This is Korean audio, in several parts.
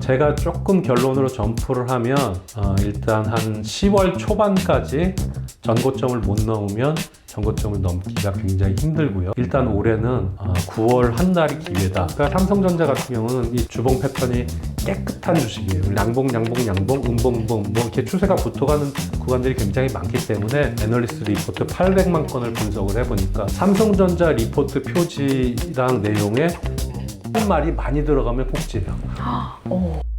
제가 조금 결론으로 점프를 하면 일단 한 10월 초반까지 전고점을 못 넘으면 전고점을 넘기가 굉장히 힘들고요. 일단 올해는 9월 한 달이 기회다. 그러니까 삼성전자 같은 경우는 이 주봉 패턴이 깨끗한 주식이에요. 양봉, 음봉 이렇게 추세가 붙어가는 구간들이 굉장히 많기 때문에 애널리스트 리포트 800만 건을 분석을 해보니까 삼성전자 리포트 표지랑 내용에 말이 많이 들어가면 꼭지예요.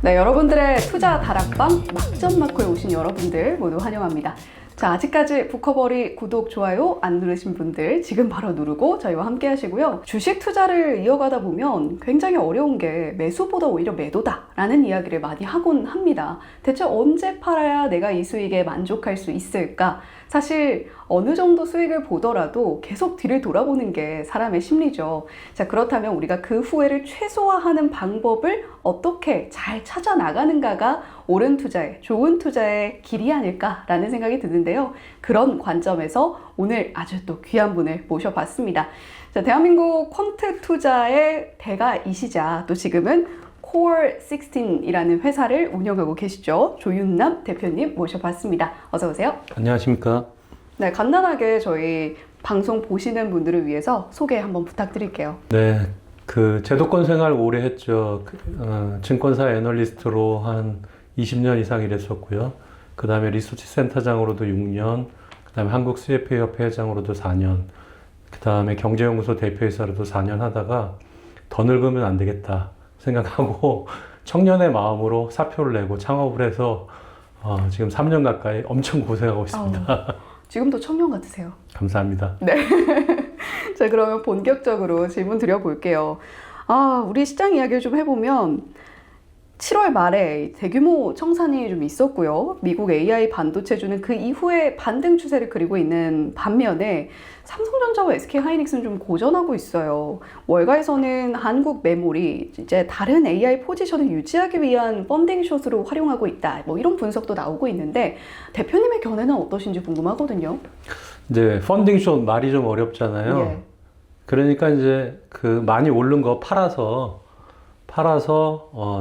네, 여러분들의 투자 다락방 막전막후에 오신 여러분들 모두 환영합니다. 자, 아직까지 북커버리 구독, 좋아요 안 누르신 분들 지금 바로 누르고 저희와 함께 하시고요. 주식 투자를 이어가다 보면 굉장히 어려운 게 매수보다 오히려 매도다 라는 이야기를 많이 하곤 합니다. 대체 언제 팔아야 내가 이 수익에 만족할 수 있을까? 사실 어느 정도 수익을 보더라도 계속 뒤를 돌아보는 게 사람의 심리죠. 자, 그렇다면 우리가 그 후회를 최소화하는 방법을 어떻게 잘 찾아 나가는가가 옳은 투자의, 좋은 투자의 길이 아닐까라는 생각이 드는데요. 그런 관점에서 오늘 아주 또 귀한 분을 모셔봤습니다. 자, 대한민국 퀀트 투자의 대가이시자 또 지금은 Core 16이라는 회사를 운영하고 계시죠. 조윤남 대표님 모셔봤습니다. 어서 오세요. 안녕하십니까. 네, 간단하게 저희 방송 보시는 분들을 위해서 소개 한번 부탁드릴게요. 네, 제도권 생활 오래 했죠. 증권사 애널리스트로 한 20년 이상 일했었고요. 그 다음에 리서치 센터장으로도 6년, 그 다음에 한국 CFA 협회 회장으로도 4년, 그 다음에 경제연구소 대표이사로도 4년 하다가 더 늙으면 안 되겠다 생각하고 청년의 마음으로 사표를 내고 창업을 해서 지금 3년 가까이 엄청 고생하고 있습니다. 지금도 청년 같으세요. 감사합니다. 네. 자, 그러면 본격적으로 질문 드려볼게요. 우리 시장 이야기를 좀 해보면 7월 말에 대규모 청산이 좀 있었고요. 미국 AI 반도체주는 그 이후에 반등 추세를 그리고 있는 반면에 삼성전자와 SK하이닉스는 좀 고전하고 있어요. 월가에서는 한국 메모리 이제 다른 AI 포지션을 유지하기 위한 펀딩 숏으로 활용하고 있다. 뭐 이런 분석도 나오고 있는데 대표님의 견해는 어떠신지 궁금하거든요. 이제 펀딩 숏 말이 좀 어렵잖아요. 예. 그러니까 이제 많이 오른 거 팔아서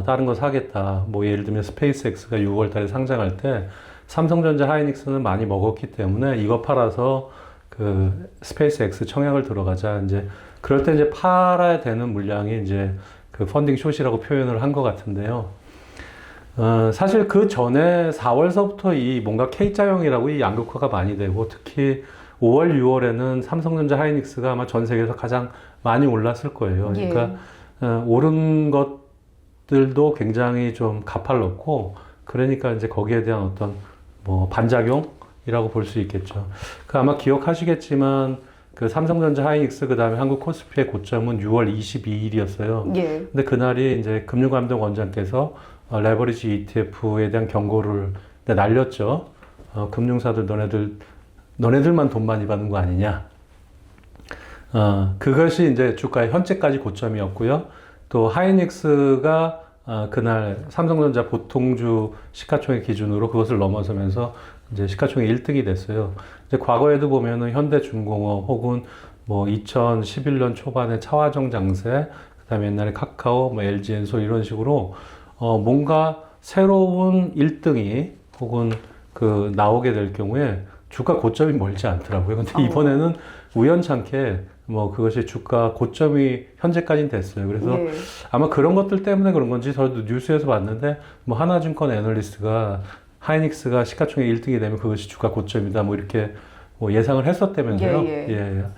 다른 거 사겠다. 뭐 예를 들면 스페이스X가 6월 달에 상장할 때 삼성전자 하이닉스는 많이 먹었기 때문에 이거 팔아서 스페이스X 청약을 들어가자. 이제 그럴 때 이제 팔아야 되는 물량이 이제 펀딩 숏이라고 표현을 한 것 같은데요. 사실 그 전에 4월서부터 이 뭔가 K자형이라고 이 양극화가 많이 되고 특히 5월, 6월에는 삼성전자 하이닉스가 아마 전 세계에서 가장 많이 올랐을 거예요. 그러니까 오른 것들도 굉장히 좀 가팔랐고, 그러니까 이제 거기에 대한 어떤 반작용이라고 볼 수 있겠죠. 아마 기억하시겠지만 삼성전자 하이닉스 그다음에 한국 코스피의 고점은 6월 22일이었어요. 예. 근데 그날이 이제 금융감독원장께서 레버리지 ETF에 대한 경고를 날렸죠. 금융사들 너네들만 돈 많이 받는 거 아니냐. 그것이 이제 주가의 현재까지 고점이었고요. 또 하이닉스가 그날 삼성전자 보통주 시가총액 기준으로 그것을 넘어서면서 이제 시가총액 1등이 됐어요. 이제 과거에도 보면은 현대중공업 혹은 2011년 초반에 차화정 장세, 그다음에 옛날에 카카오, LG엔솔 이런 식으로 뭔가 새로운 1등이 혹은 나오게 될 경우에 주가 고점이 멀지 않더라고요. 근데 이번에는 우연찮게 그것이 주가 고점이 현재까지는 됐어요. 그래서 아마 그런 것들 때문에 그런 건지 저도 뉴스에서 봤는데 하나증권 애널리스트가 하이닉스가 시가총액 1등이 되면 그것이 주가 고점이다 이렇게 예상을 했었다면서요.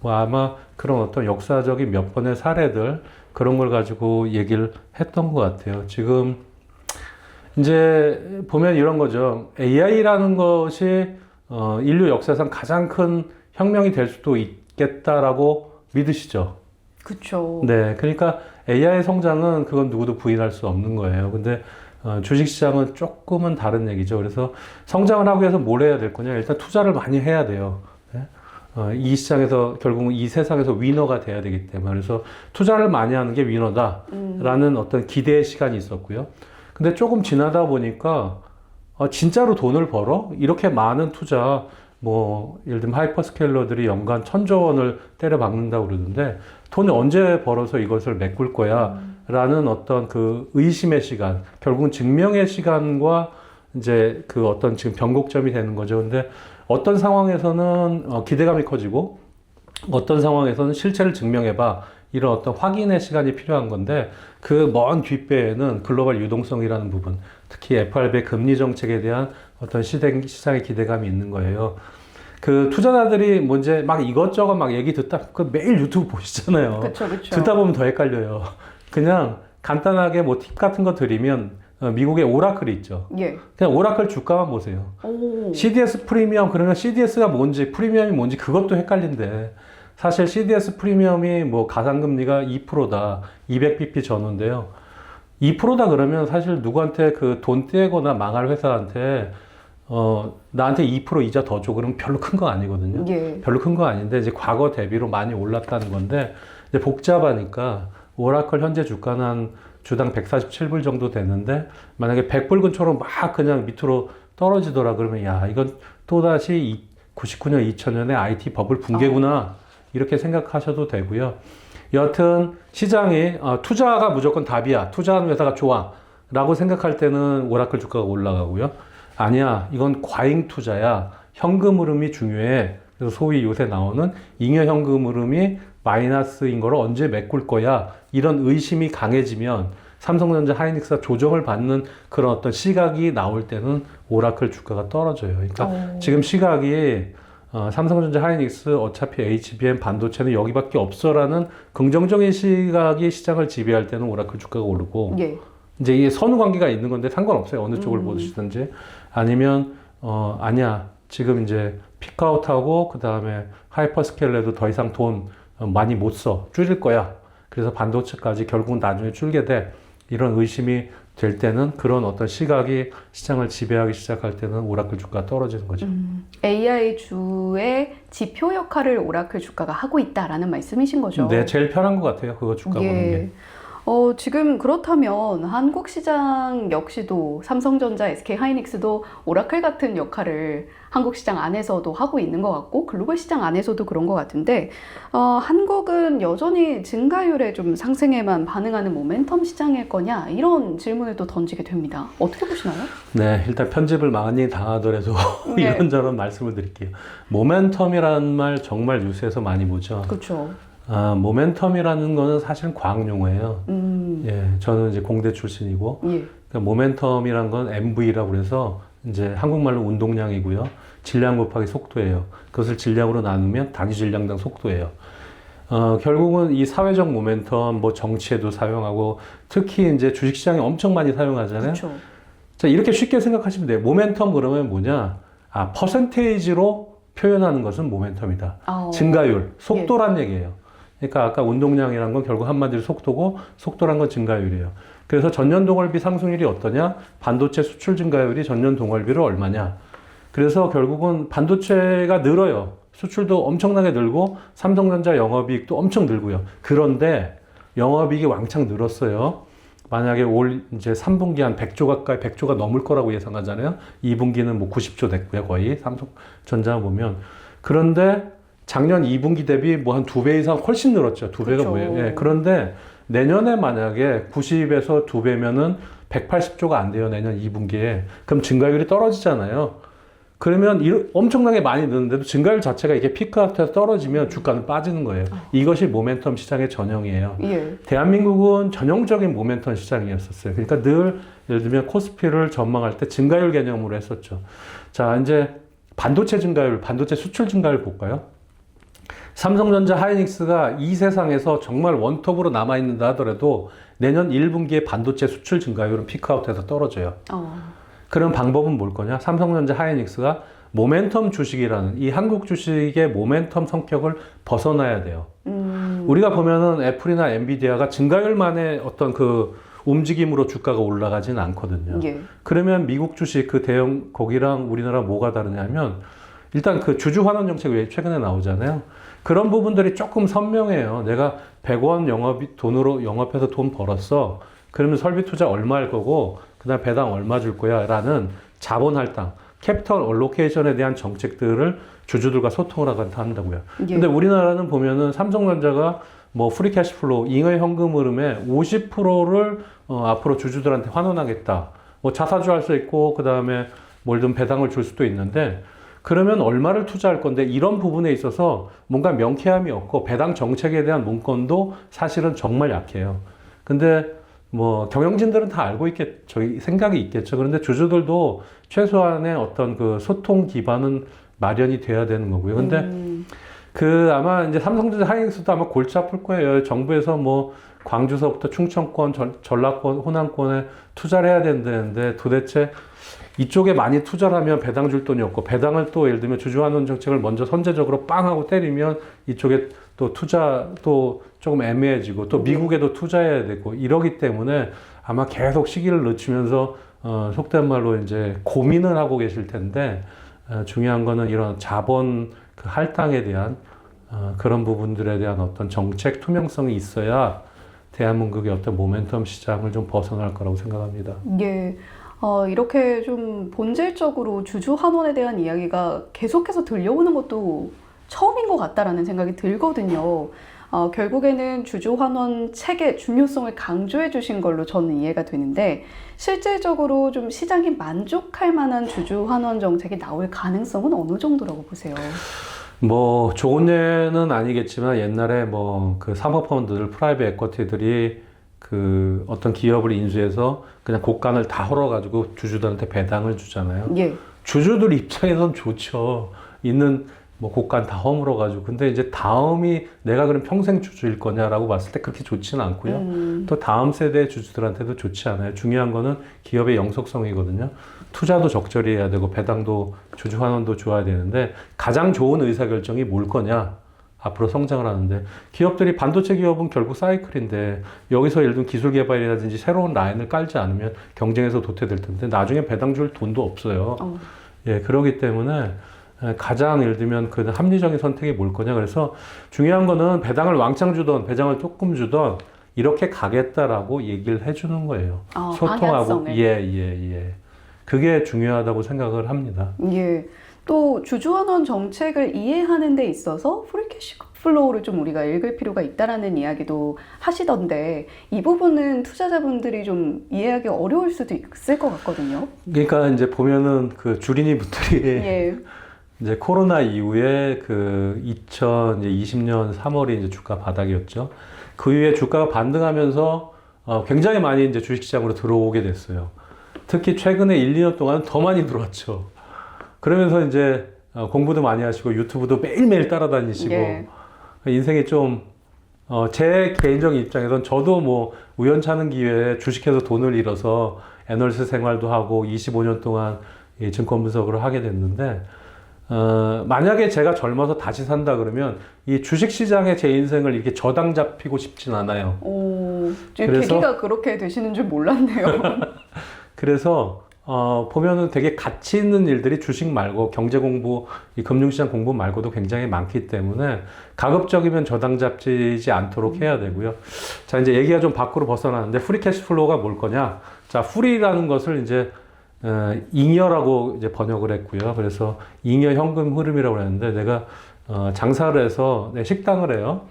아마 그런 어떤 역사적인 몇 번의 사례들 그런 걸 가지고 얘기를 했던 것 같아요. 지금 이제 보면 이런 거죠. AI라는 것이 인류 역사상 가장 큰 혁명이 될 수도 있겠다라고 믿으시죠? 그렇죠. 네, 그러니까 AI 성장은 그건 누구도 부인할 수 없는 거예요. 근데 주식시장은 조금은 다른 얘기죠. 그래서 성장을 하기 위해서 뭘 해야 될 거냐? 일단 투자를 많이 해야 돼요. 네? 이 시장에서 결국은 이 세상에서 위너가 돼야 되기 때문에 그래서 투자를 많이 하는 게 위너다라는 어떤 기대의 시간이 있었고요. 근데 조금 지나다 보니까 진짜로 돈을 벌어? 이렇게 많은 투자 예를 들면 하이퍼스케일러들이 연간 1,000조 원을 때려 박는다고 그러는데 돈을 언제 벌어서 이것을 메꿀 거야? 라는 어떤 그 의심의 시간, 결국은 증명의 시간과 이제 그 어떤 지금 변곡점이 되는 거죠. 근데 어떤 상황에서는 기대감이 커지고 어떤 상황에서는 실체를 증명해봐. 이런 어떤 확인의 시간이 필요한 건데 그 먼 뒷배에는 글로벌 유동성이라는 부분, 특히 FRB의 금리 정책에 대한 어떤 시장의 기대감이 있는 거예요. 그 투자자들이 뭐 이제 막 이것저것 막 얘기 듣다 그 매일 유튜브 보시잖아요. 그렇죠. 듣다 보면 더 헷갈려요. 그냥 간단하게 뭐 팁 같은 거 드리면 미국의 오라클이 있죠. 예. 그냥 오라클 주가만 보세요. 오. CDS 프리미엄 그러면 CDS가 뭔지 프리미엄이 뭔지 그것도 헷갈린데 사실 CDS 프리미엄이 뭐 가상금리가 2%다 200bp 전후인데요. 2%다 그러면 사실 누구한테 그 돈 떼거나 망할 회사한테 나한테 2% 이자 더 줘 그러면 별로 큰 거 아니거든요. 예. 별로 큰 거 아닌데 이제 과거 대비로 많이 올랐다는 건데 이제 복잡하니까 오라클 현재 주가는 한 주당 147불 정도 되는데 만약에 100불 근처로 막 그냥 밑으로 떨어지더라 그러면 야 이건 또다시 99년 2000년에 IT 버블 붕괴구나 이렇게 생각하셔도 되고요. 여하튼 시장이 투자가 무조건 답이야. 투자하는 회사가 좋아. 라고 생각할 때는 오라클 주가가 올라가고요. 아니야. 이건 과잉 투자야. 현금 흐름이 중요해. 그래서 소위 요새 나오는 잉여 현금 흐름이 마이너스인 걸 언제 메꿀 거야. 이런 의심이 강해지면 삼성전자 하이닉스가 조정을 받는 그런 어떤 시각이 나올 때는 오라클 주가가 떨어져요. 그러니까 지금 시각이 삼성전자 하이닉스 어차피 HBM 반도체는 여기밖에 없어라는 긍정적인 시각이 시장을 지배할 때는 오라클 주가가 오르고 예. 이제 이게 선후 관계가 있는 건데 상관없어요. 어느 쪽을 보시든지 아니면 아니야 지금 이제 피크아웃하고 그 다음에 하이퍼스케일러도 더 이상 돈 많이 못 써 줄일 거야. 그래서 반도체까지 결국은 나중에 줄게 돼. 이런 의심이 될 때는 그런 어떤 시각이 시장을 지배하기 시작할 때는 오라클 주가가 떨어지는 거죠. AI 주의 지표 역할을 오라클 주가가 하고 있다라는 말씀이신 거죠? 네, 제일 편한 것 같아요. 그거 주가 보는 게. 지금 그렇다면 한국 시장 역시도 삼성전자, SK 하이닉스도 오라클 같은 역할을 한국 시장 안에서도 하고 있는 것 같고 글로벌 시장 안에서도 그런 것 같은데 한국은 여전히 증가율에 좀 상승에만 반응하는 모멘텀 시장일 거냐 이런 질문을 또 던지게 됩니다. 어떻게 보시나요? 네, 일단 편집을 많이 당하더라도 이런저런 말씀을 드릴게요. 모멘텀이라는 말 정말 뉴스에서 많이 보죠. 그렇죠. 모멘텀이라는 거는 사실 과학 용어예요. 예, 저는 이제 공대 출신이고, 예. 그러니까 모멘텀이란 건 MV라고 그래서 이제 한국말로 운동량이고요. 질량 곱하기 속도예요. 그것을 질량으로 나누면 단위 질량당 속도예요. 결국은 이 사회적 모멘텀, 뭐 정치에도 사용하고, 특히 이제 주식시장에 엄청 많이 사용하잖아요. 그렇죠. 자, 이렇게 쉽게 생각하시면 돼요. 모멘텀 그러면 뭐냐? 퍼센테이지로 표현하는 것은 모멘텀이다. 증가율, 속도란 얘기예요. 그러니까 아까 운동량이란 건 결국 한마디로 속도고 속도란 건 증가율이에요. 그래서 전년 동월비 상승률이 어떠냐? 반도체 수출 증가율이 전년 동월비로 얼마냐? 그래서 결국은 반도체가 늘어요. 수출도 엄청나게 늘고 삼성전자 영업이익도 엄청 늘고요. 그런데 영업이익이 왕창 늘었어요. 만약에 올 이제 3분기 한 100조 가까이 100조가 넘을 거라고 예상하잖아요. 2분기는 뭐 90조 됐고요. 거의 삼성전자 보면. 그런데 작년 2분기 대비 뭐 한 2배 이상 훨씬 늘었죠. 2배가 그렇죠. 뭐예요? 예, 그런데 내년에 만약에 90에서 2배면은 180조가 안 돼요. 내년 2분기에. 그럼 증가율이 떨어지잖아요. 그러면 엄청나게 많이 느는데도 증가율 자체가 이게 피크아웃해서 떨어지면 주가는 빠지는 거예요. 이것이 모멘텀 시장의 전형이에요. 예. 대한민국은 전형적인 모멘텀 시장이었었어요. 그러니까 늘 예를 들면 코스피를 전망할 때 증가율 개념으로 했었죠. 자, 이제 반도체 증가율, 반도체 수출 증가율 볼까요? 삼성전자 하이닉스가 이 세상에서 정말 원톱으로 남아있는다 하더라도 내년 1분기에 반도체 수출 증가율은 피크아웃해서 떨어져요. 그런 방법은 뭘 거냐? 삼성전자 하이닉스가 모멘텀 주식이라는 이 한국 주식의 모멘텀 성격을 벗어나야 돼요. 우리가 보면은 애플이나 엔비디아가 증가율만의 어떤 그 움직임으로 주가가 올라가지는 않거든요. 예. 그러면 미국 주식 그 대형 거기랑 우리나라 뭐가 다르냐면 일단 그 주주 환원 정책이 왜 최근에 나오잖아요. 그런 부분들이 조금 선명해요. 내가 100원 돈으로 영업해서 돈 벌었어. 그러면 설비 투자 얼마 할 거고 그다음 배당 얼마 줄 거야 라는 자본 할당, 캐피털 얼로케이션에 대한 정책들을 주주들과 소통을 한다고요. 예. 근데 우리나라는 보면은 삼성전자가 뭐 프리 캐시플로우, 잉여 현금 흐름의 50%를 앞으로 주주들한테 환원하겠다. 뭐 자사주 할 수 있고, 그 다음에 뭘 좀 배당을 줄 수도 있는데, 그러면 얼마를 투자할 건데, 이런 부분에 있어서 뭔가 명쾌함이 없고, 배당 정책에 대한 문건도 사실은 정말 약해요. 근데 뭐 경영진들은 다 알고 있겠죠. 생각이 있겠죠. 그런데 주주들도 최소한의 어떤 그 소통 기반은 마련이 돼야 되는 거고요. 근데 그 아마 이제 삼성전자 하이닉스도 아마 골치 아플 거예요. 정부에서 뭐 광주서부터 충청권, 전라권, 호남권에 투자를 해야 된다는데 도대체 이쪽에 많이 투자를 하면 배당 줄 돈이 없고, 배당을 또 예를 들면 주주환원 정책을 먼저 선제적으로 빵 하고 때리면 이쪽에 또 투자도 조금 애매해지고, 또 미국에도 투자해야 되고 이러기 때문에 아마 계속 시기를 늦추면서 속된 말로 이제 고민을 하고 계실 텐데, 중요한 거는 이런 자본 그 할당에 대한 그런 부분들에 대한 어떤 정책 투명성이 있어야 대한민국의 어떤 모멘텀 시장을 좀 벗어날 거라고 생각합니다. 예. 이렇게 좀 본질적으로 주주 환원에 대한 이야기가 계속해서 들려오는 것도 처음인 것 같다라는 생각이 들거든요. 결국에는 주주 환원 책의 중요성을 강조해 주신 걸로 저는 이해가 되는데, 실질적으로 좀 시장이 만족할 만한 주주 환원 정책이 나올 가능성은 어느 정도라고 보세요? 뭐 좋은 예는 아니겠지만 옛날에 뭐 그 사모펀드들, 프라이빗 에쿼티들이 그 어떤 기업을 인수해서 그냥 곡간을 다 헐어가지고 주주들한테 배당을 주잖아요. 예. 주주들 입장에선 좋죠. 있는 뭐 곡간 다 허물어가지고. 근데 이제 다음이 내가 그럼 평생 주주일 거냐라고 봤을 때 그렇게 좋지는 않고요. 또 다음 세대 주주들한테도 좋지 않아요. 중요한 거는 기업의 영속성이거든요. 투자도 적절히 해야 되고, 배당도 주주 환원도 좋아야 되는데, 가장 좋은 의사결정이 뭘 거냐? 앞으로 성장을 하는데, 기업들이, 반도체 기업은 결국 사이클인데, 여기서 예를 들면 기술 개발이라든지 새로운 라인을 깔지 않으면 경쟁에서 도태될 텐데, 나중에 배당 줄 돈도 없어요. 예, 그러기 때문에 가장 예를 들면 그 합리적인 선택이 뭘 거냐. 그래서 중요한 거는 배당을 왕창 주던, 배당을 조금 주던, 이렇게 가겠다라고 얘기를 해주는 거예요. 소통하고. 방향성을. 예. 그게 중요하다고 생각을 합니다. 예. 또 주주환원 정책을 이해하는 데 있어서 프리캐시 플로우를 좀 우리가 읽을 필요가 있다라는 이야기도 하시던데, 이 부분은 투자자분들이 좀 이해하기 어려울 수도 있을 것 같거든요. 그러니까 이제 보면은 그 주린이 분들이 예. 이제 코로나 이후에 그 2020년 3월이 이제 주가 바닥이었죠. 그 이후에 주가가 반등하면서 굉장히 많이 이제 주식시장으로 들어오게 됐어요. 특히 최근에 1, 2년 동안 더 많이 들어왔죠. 그러면서 이제 공부도 많이 하시고 유튜브도 매일매일 따라다니시고, 예. 인생이 좀 제 개인적인 입장에선 저도 뭐 우연찮은 기회에 주식해서 돈을 잃어서 애널리스트 생활도 하고 25년 동안 이 증권 분석을 하게 됐는데, 만약에 제가 젊어서 다시 산다 그러면 이 주식시장에 제 인생을 이렇게 저당 잡히고 싶진 않아요. 계기가 그렇게 되시는 줄 몰랐네요. 그래서 보면은 되게 가치 있는 일들이 주식 말고 경제 공부, 이 금융시장 공부 말고도 굉장히 많기 때문에 가급적이면 저당 잡히지 않도록 해야 되고요. 자, 이제 얘기가 좀 밖으로 벗어나는데, 프리 캐시플로우가 뭘 거냐? 자, 프리라는 것을 이제 잉여라고 이제 번역을 했고요. 그래서 잉여 현금 흐름이라고 했는데, 내가 장사를 해서 식당을 해요.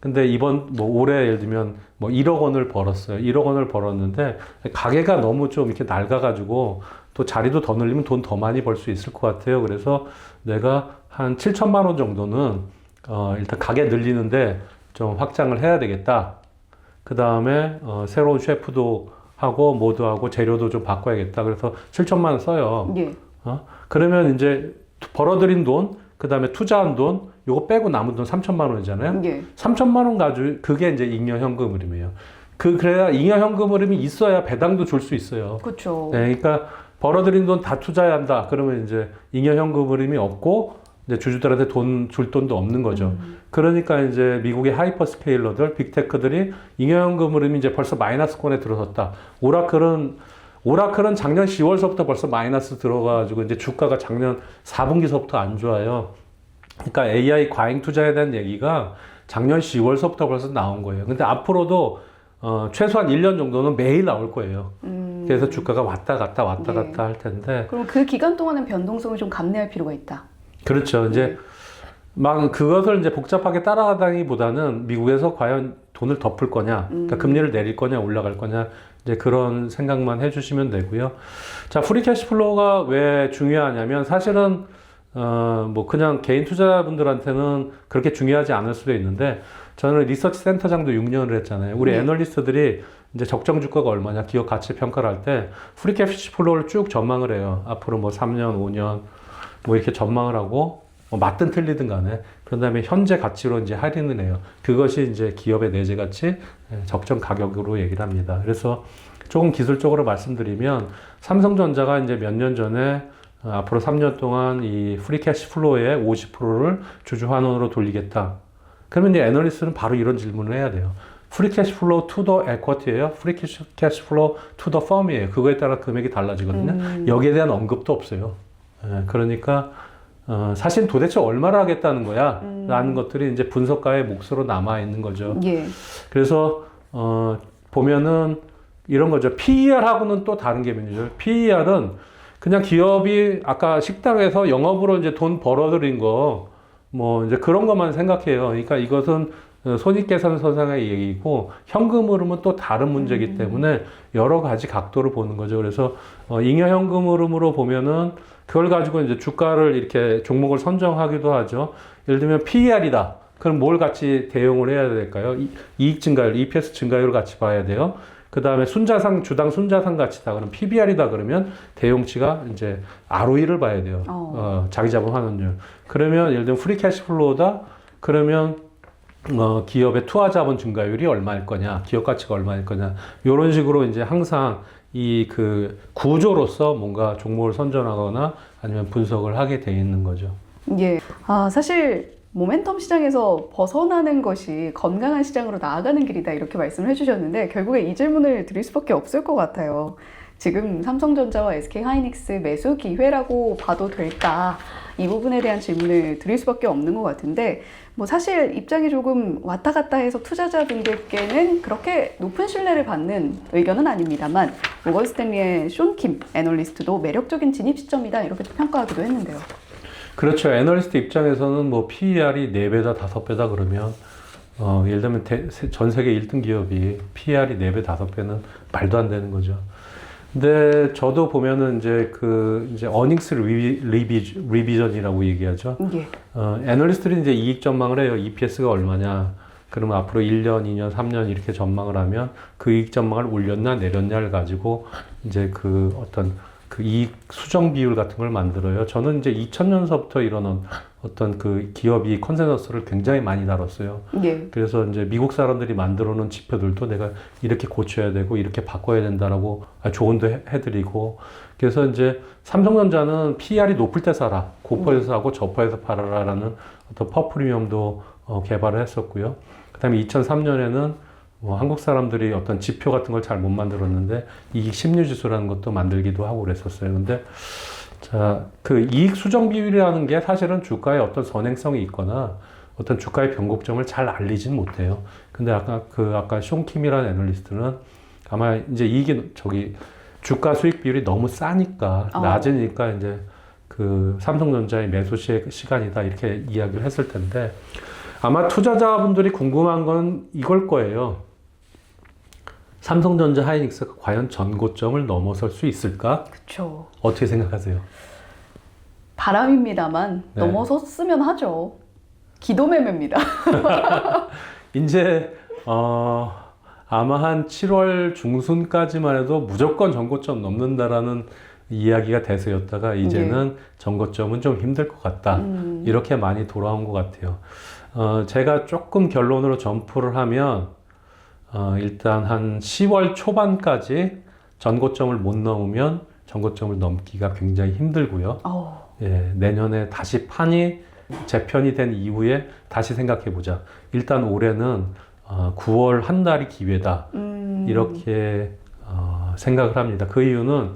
근데 이번 뭐 올해 예를 들면 뭐 1억 원을 벌었어요. 1억 원을 벌었는데 가게가 너무 좀 이렇게 낡아가지고 또 자리도 더 늘리면 돈 더 많이 벌 수 있을 것 같아요. 그래서 내가 한 7천만 원 정도는 일단 가게 늘리는데 좀 확장을 해야 되겠다. 그 다음에 새로운 셰프도 하고 뭐도 하고 재료도 좀 바꿔야겠다. 그래서 7천만 원 써요. 예. 그러면 이제 벌어들인 돈, 그 다음에 투자한 돈, 요거 빼고 남은 돈 3천만 원이잖아요. 예. 3천만 원 가지고 그게 이제 잉여 현금 흐름이에요. 그래야 잉여 현금 흐름이 있어야 배당도 줄 수 있어요. 그렇죠. 네, 그러니까 벌어들인 돈 다 투자해야 한다. 그러면 이제 잉여 현금 흐름이 없고 이제 주주들한테 줄 돈도 없는 거죠. 그러니까 이제 미국의 하이퍼 스케일러들, 빅테크들이 잉여 현금 흐름이 이제 벌써 마이너스권에 들어섰다. 오라클은 작년 10월서부터 벌써 마이너스 들어가가지고 이제 주가가 작년 4분기서부터 안 좋아요. 그러니까 AI 과잉 투자에 대한 얘기가 작년 10월서부터 벌써 나온 거예요. 근데 앞으로도 최소한 1년 정도는 매일 나올 거예요. 그래서 주가가 왔다 갔다 할 텐데. 그럼 그 기간 동안은 변동성을 좀 감내할 필요가 있다. 그렇죠. 이제 막 그것을 이제 복잡하게 따라가다기보다는 미국에서 과연 돈을 덮을 거냐, 그러니까 금리를 내릴 거냐, 올라갈 거냐, 이제 그런 생각만 해주시면 되고요. 자, 프리 캐시플로우가 왜 중요하냐면 사실은 뭐 그냥 개인 투자자분들한테는 그렇게 중요하지 않을 수도 있는데 저는 리서치 센터장도 6년을 했잖아요. 우리 애널리스트들이 이제 적정 주가가 얼마냐, 기업 가치 평가를 할 때 프리 캐시플로우를 쭉 전망을 해요. 앞으로 뭐 3년, 5년 뭐 이렇게 전망을 하고 뭐 맞든 틀리든 간에 그런 다음에 현재 가치로 이제 할인을 해요. 그것이 이제 기업의 내재 가치, 적정 가격으로 얘기를 합니다. 그래서 조금 기술적으로 말씀드리면 삼성전자가 이제 몇 년 전에 앞으로 3년 동안 이 프리 캐시 플로우의 50%를 주주 환원으로 돌리겠다. 그러면 이제 애널리스트는 바로 이런 질문을 해야 돼요. 프리 캐시 플로우 투 더 에쿼티예요? 프리 캐시 플로우 투 더 펌이에요? 그거에 따라 금액이 달라지거든요. 여기에 대한 언급도 없어요. 그러니까 사실 도대체 얼마를 하겠다는 거야? 라는 것들이 이제 분석가의 몫으로 남아있는 거죠. 예. 그래서, 보면은 이런 거죠. PER하고는 또 다른 개념이죠. PER은 그냥 기업이 아까 식당에서 영업으로 이제 돈 벌어들인 거, 뭐 이제 그런 것만 생각해요. 그러니까 이것은 손익계산서상의 얘기고 현금 흐름은 또 다른 문제이기 때문에 여러 가지 각도로 보는 거죠. 그래서 잉여 현금 흐름으로 보면은 그걸 가지고 이제 주가를 이렇게 종목을 선정하기도 하죠. 예를 들면 PER이다. 그럼 뭘 같이 대응을 해야 될까요? 이익 증가율, EPS 증가율을 같이 봐야 돼요. 그 다음에 순자산, 주당 순자산 가치다. 그럼 PBR이다. 그러면 대용치가 이제 ROE를 봐야 돼요. 자기 자본 환원율. 그러면 예를 들면 프리 캐시 플로우다. 그러면 기업의 투하 자본 증가율이 얼마일 거냐, 기업 가치가 얼마일 거냐, 이런 식으로 이제 항상 이 그 구조로서 뭔가 종목을 선정하거나 아니면 분석을 하게 돼 있는 거죠. 예. 사실 모멘텀 시장에서 벗어나는 것이 건강한 시장으로 나아가는 길이다 이렇게 말씀을 해주셨는데 결국에 이 질문을 드릴 수밖에 없을 것 같아요. 지금 삼성전자와 SK하이닉스 매수 기회라고 봐도 될까? 이 부분에 대한 질문을 드릴 수밖에 없는 것 같은데 뭐 사실 입장이 조금 왔다 갔다 해서 투자자분들께는 그렇게 높은 신뢰를 받는 의견은 아닙니다만 모건스탠리의 숀킴 애널리스트도 매력적인 진입 시점이다 이렇게 평가하기도 했는데요. 그렇죠. 애널리스트 입장에서는 뭐 PER이 4배다 5배다 그러면 예를 들면 전 세계 1등 기업이 PER이 4배 5배는 말도 안 되는 거죠. 근데 저도 보면은 이제 어닝스 리비전이라고 얘기하죠. 예. 애널리스트들이 이제 이익 전망을 해요. EPS가 얼마냐. 그러면 앞으로 1년, 2년, 3년 이렇게 전망을 하면 그 이익 전망을 올렸나 내렸냐를 가지고 이제 그 어떤 그 이익 수정 비율 같은 걸 만들어요. 저는 이제 2000년서부터 이런 어떤 그 기업이 컨센서스를 굉장히 많이 다뤘어요. 예. 그래서 이제 미국 사람들이 만들어 놓은 지표들도 내가 이렇게 고쳐야 되고 이렇게 바꿔야 된다라고 조언도 해드리고 그래서 이제 삼성전자는 PER이 높을 때 사라. 고퍼에서 사고 저퍼에서 팔아라라는 어떤 퍼프리미엄도 개발을 했었고요. 그 다음에 2003년에는 한국 사람들이 어떤 지표 같은 걸 잘 못 만들었는데 이익 심리 지수라는 것도 만들기도 하고 그랬었어요. 근데 자, 그 이익 수정 비율이라는 게 사실은 주가에 어떤 선행성이 있거나 어떤 주가의 변곡점을 잘 알리진 못해요. 근데 아까 숀킴이라는 애널리스트는 아마 이제 이익이 주가 수익 비율이 너무 싸니까 낮으니까 이제 그 삼성전자의 매수 시간이다 이렇게 이야기를 했을 텐데 아마 투자자분들이 궁금한 건 이걸 거예요. 삼성전자 하이닉스가 과연 전고점을 넘어설 수 있을까? 그렇죠. 어떻게 생각하세요? 바람입니다만 네. 넘어섰으면 하죠. 기도매매입니다. 이제 아마 한 7월 중순까지만 해도 무조건 전고점 넘는다라는 이야기가 대세였다가 이제는 전고점은 좀 힘들 것 같다. 이렇게 많이 돌아온 것 같아요. 제가 조금 결론으로 점프를 하면 일단 한 10월 초반까지 전고점을 못 넘으면 전고점을 넘기가 굉장히 힘들고요. 예, 내년에 다시 판이 재편이 된 이후에 다시 생각해 보자. 일단 올해는 9월 한 달이 기회다. 이렇게 생각을 합니다. 그 이유는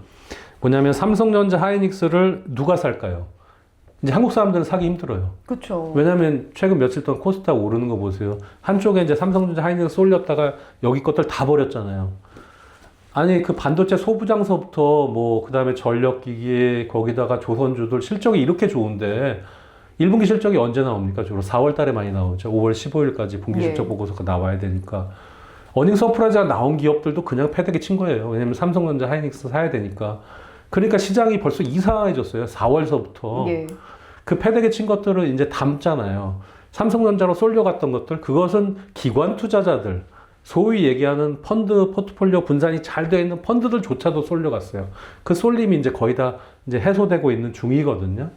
뭐냐면 삼성전자 하이닉스를 누가 살까요? 이제 한국 사람들은 사기 힘들어요. 그렇죠. 왜냐하면 최근 며칠 동안 코스닥 오르는 거 보세요. 한쪽에 이제 삼성전자 하이닉스 쏠렸다가 여기 것들 다 버렸잖아요. 아니 그 반도체 소부장서부터 뭐 그다음에 전력기기 거기다가 조선주들 실적이 이렇게 좋은데 1분기 실적이 언제 나옵니까? 주로 4월 달에 많이 나오죠. 5월 15일까지 분기 실적 예. 보고서가 나와야 되니까. 어닝 서프라이즈가 나온 기업들도 그냥 패대기 친 거예요. 왜냐면 삼성전자, 하이닉스 사야 되니까. 그러니까 시장이 벌써 이상해졌어요. 4월서부터. 예. 그 패대기 친 것들을 이제 담잖아요. 삼성전자로 쏠려갔던 것들, 그것은 기관 투자자들, 소위 얘기하는 펀드 포트폴리오 분산이 잘 되어 있는 펀드들조차도 쏠려갔어요. 그 쏠림이 이제 거의 다 이제 해소되고 있는 중이거든요.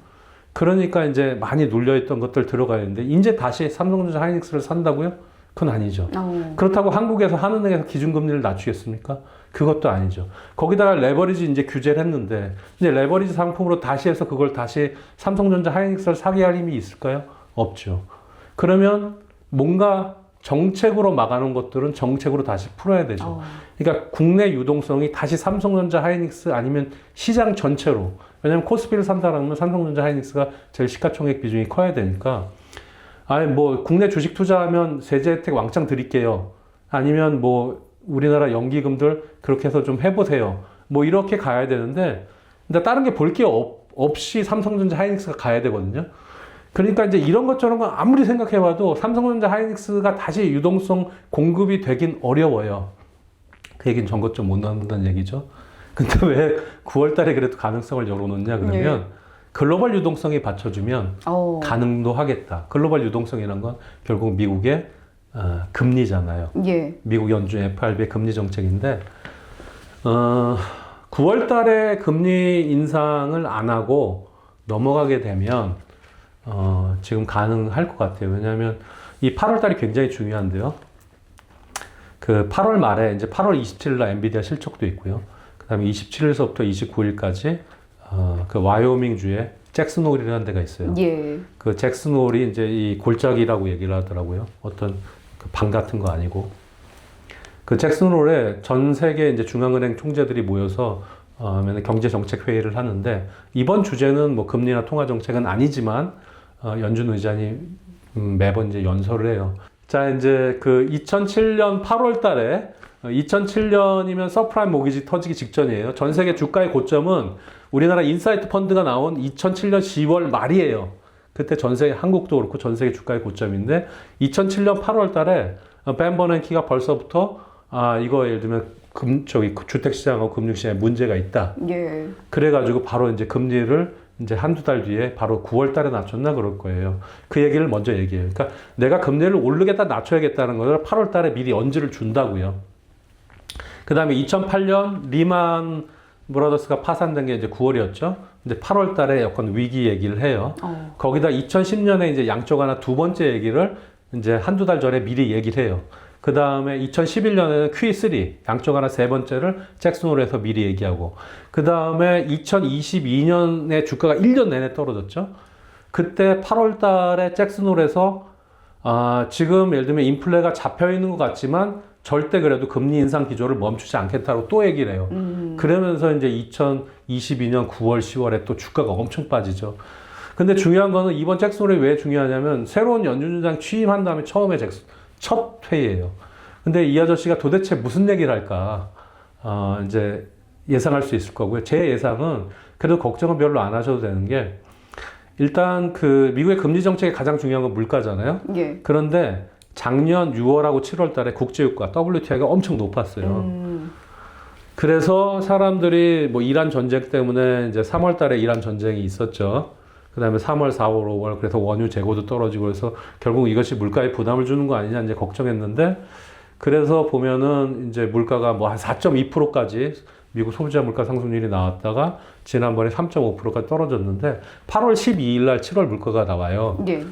그러니까 이제 많이 눌려있던 것들 들어가야 되는데, 이제 다시 삼성전자 하이닉스를 산다고요? 그건 아니죠. 그렇다고 한국에서 한은행에서 기준금리를 낮추겠습니까? 그것도 아니죠. 거기다가 레버리지 이제 규제를 했는데, 이제 레버리지 상품으로 다시 해서 그걸 다시 삼성전자 하이닉스를 사게 할 힘이 있을까요? 없죠. 그러면 뭔가 정책으로 막아놓은 것들은 정책으로 다시 풀어야 되죠. 그러니까 국내 유동성이 다시 삼성전자 하이닉스 아니면 시장 전체로, 왜냐면 코스피를 산다라면 삼성전자 하이닉스가 제일 시가총액 비중이 커야 되니까, 아니 뭐 국내 주식 투자하면 세제 혜택 왕창 드릴게요. 아니면 뭐 우리나라 연기금들 그렇게 해서 좀 해보세요. 뭐 이렇게 가야 되는데, 근데 다른 게 볼 게 없이 삼성전자 하이닉스가 가야 되거든요. 그러니까 이제 이런 것저런 건 아무리 생각해봐도 삼성전자 하이닉스가 다시 유동성 공급이 되긴 어려워요. 그 얘기는 전거점 못 나눈다는 얘기죠. 근데 왜 9월 달에 그래도 가능성을 열어놓냐 그러면, 글로벌 유동성이 받쳐주면 가능도 하겠다. 글로벌 유동성이란 건 결국 미국의 금리잖아요. 예. 미국 연준 FRB의 금리 정책인데, 9월 달에 금리 인상을 안 하고 넘어가게 되면 지금 가능할 것 같아요. 왜냐하면 이 8월 달이 굉장히 중요한데요. 그 8월 말에 이제 8월 27일 날 엔비디아 실적도 있고요. 그 다음에 27일서부터 29일까지 그 와이오밍주에 잭슨홀이라는 데가 있어요. 예. 그 잭슨홀이 이제 이 골짜기라고 얘기를 하더라고요. 어떤 그 방 같은 거 아니고. 그 잭슨홀에 전 세계 이제 중앙은행 총재들이 모여서 경제 정책 회의를 하는데, 이번 주제는 뭐 금리나 통화 정책은 아니지만 연준 의장이 매번 이제 연설을 해요. 자, 이제 그 2007년 8월 달에 2007년이면 서프라임 모기지 터지기 직전이에요. 전 세계 주가의 고점은 우리나라 인사이트 펀드가 나온 2007년 10월 말이에요. 그때 전 세계, 한국도 그렇고 전 세계 주가의 고점인데, 2007년 8월 달에 벤 버냉키가 벌써부터 이거 예를 들면 주택시장하고 금융시장에 문제가 있다. 예. 그래가지고 바로 이제 금리를 이제 한두 달 뒤에 바로 9월 달에 낮췄나 그럴 거예요. 그 얘기를 먼저 얘기해요. 그러니까 내가 금리를 오르겠다 낮춰야겠다는 것을 8월 달에 미리 언지를 준다고요. 그 다음에 2008년 리만 브라더스가 파산된 게 이제 9월이었죠. 근데 8월 달에 약간 위기 얘기를 해요. 거기다 2010년에 이제 양적 완화 두 번째 얘기를 이제 한두 달 전에 미리 얘기를 해요. 그 다음에 2011년에는 QE3, 양적 완화 세 번째를 잭슨홀에서 미리 얘기하고, 그 다음에 2022년에 주가가 1년 내내 떨어졌죠. 그때 8월 달에 잭슨홀에서 지금 예를 들면 인플레가 잡혀 있는 것 같지만 절대 그래도 금리 인상 기조를 멈추지 않겠다고 또 얘기를 해요. 그러면서 이제 2022년 9월, 10월에 또 주가가 엄청 빠지죠. 근데 중요한 거는 이번 잭슨홀이 왜 중요하냐면, 새로운 연준장 취임한 다음에 처음에 첫 회의예요. 근데 이 아저씨가 도대체 무슨 얘기를 할까 이제 예상할 수 있을 거고요. 제 예상은 그래도 걱정은 별로 안 하셔도 되는 게, 일단 그 미국의 금리 정책의 가장 중요한 건 물가잖아요. 예. 그런데 작년 6월하고 7월 달에 국제유가 WTI가 엄청 높았어요. 그래서 사람들이 뭐 이란 전쟁 때문에 이제 3월 달에 이란 전쟁이 있었죠. 그 다음에 3월, 4월, 5월, 그래서 원유 재고도 떨어지고, 그래서 결국 이것이 물가에 부담을 주는 거 아니냐 이제 걱정했는데, 그래서 보면은 이제 물가가 뭐 한 4.2%까지 미국 소비자 물가 상승률이 나왔다가 지난번에 3.5%까지 떨어졌는데, 8월 12일 날 7월 물가가 나와요. 예.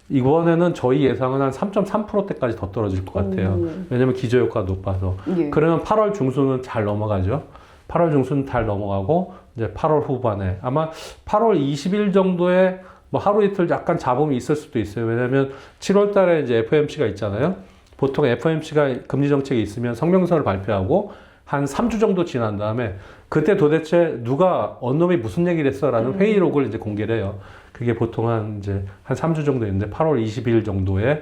이번에는 저희 예상은 한 3.3%대까지 더 떨어질 것 같아요. 왜냐면 기저효과가 높아서. 예. 그러면 8월 중순은 잘 넘어가죠. 8월 중순 잘 넘어가고, 이제 8월 후반에 아마 8월 20일 정도에 뭐 하루 이틀 약간 잡음이 있을 수도 있어요. 왜냐면 7월 달에 이제 FOMC가 있잖아요. 보통 FOMC가 금리 정책이 있으면 성명서를 발표하고 한 3주 정도 지난 다음에, 그때 도대체 누가 어느 놈이 무슨 얘기를 했어라는 회의록을 이제 공개를 해요. 그게 보통 한 3주 정도 있는데, 8월 20일 정도에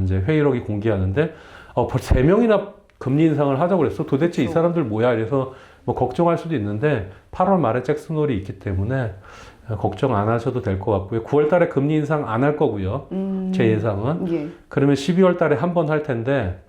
이제 회의록이 공개하는데, 벌써 3명이나 금리 인상을 하자고 그랬어. 도대체 이 사람들 뭐야? 이래서 뭐 걱정할 수도 있는데 8월 말에 잭슨홀이 있기 때문에 걱정 안 하셔도 될 것 같고요. 9월 달에 금리 인상 안 할 거고요. 제 예상은. 예. 그러면 12월 달에 한 번 할 텐데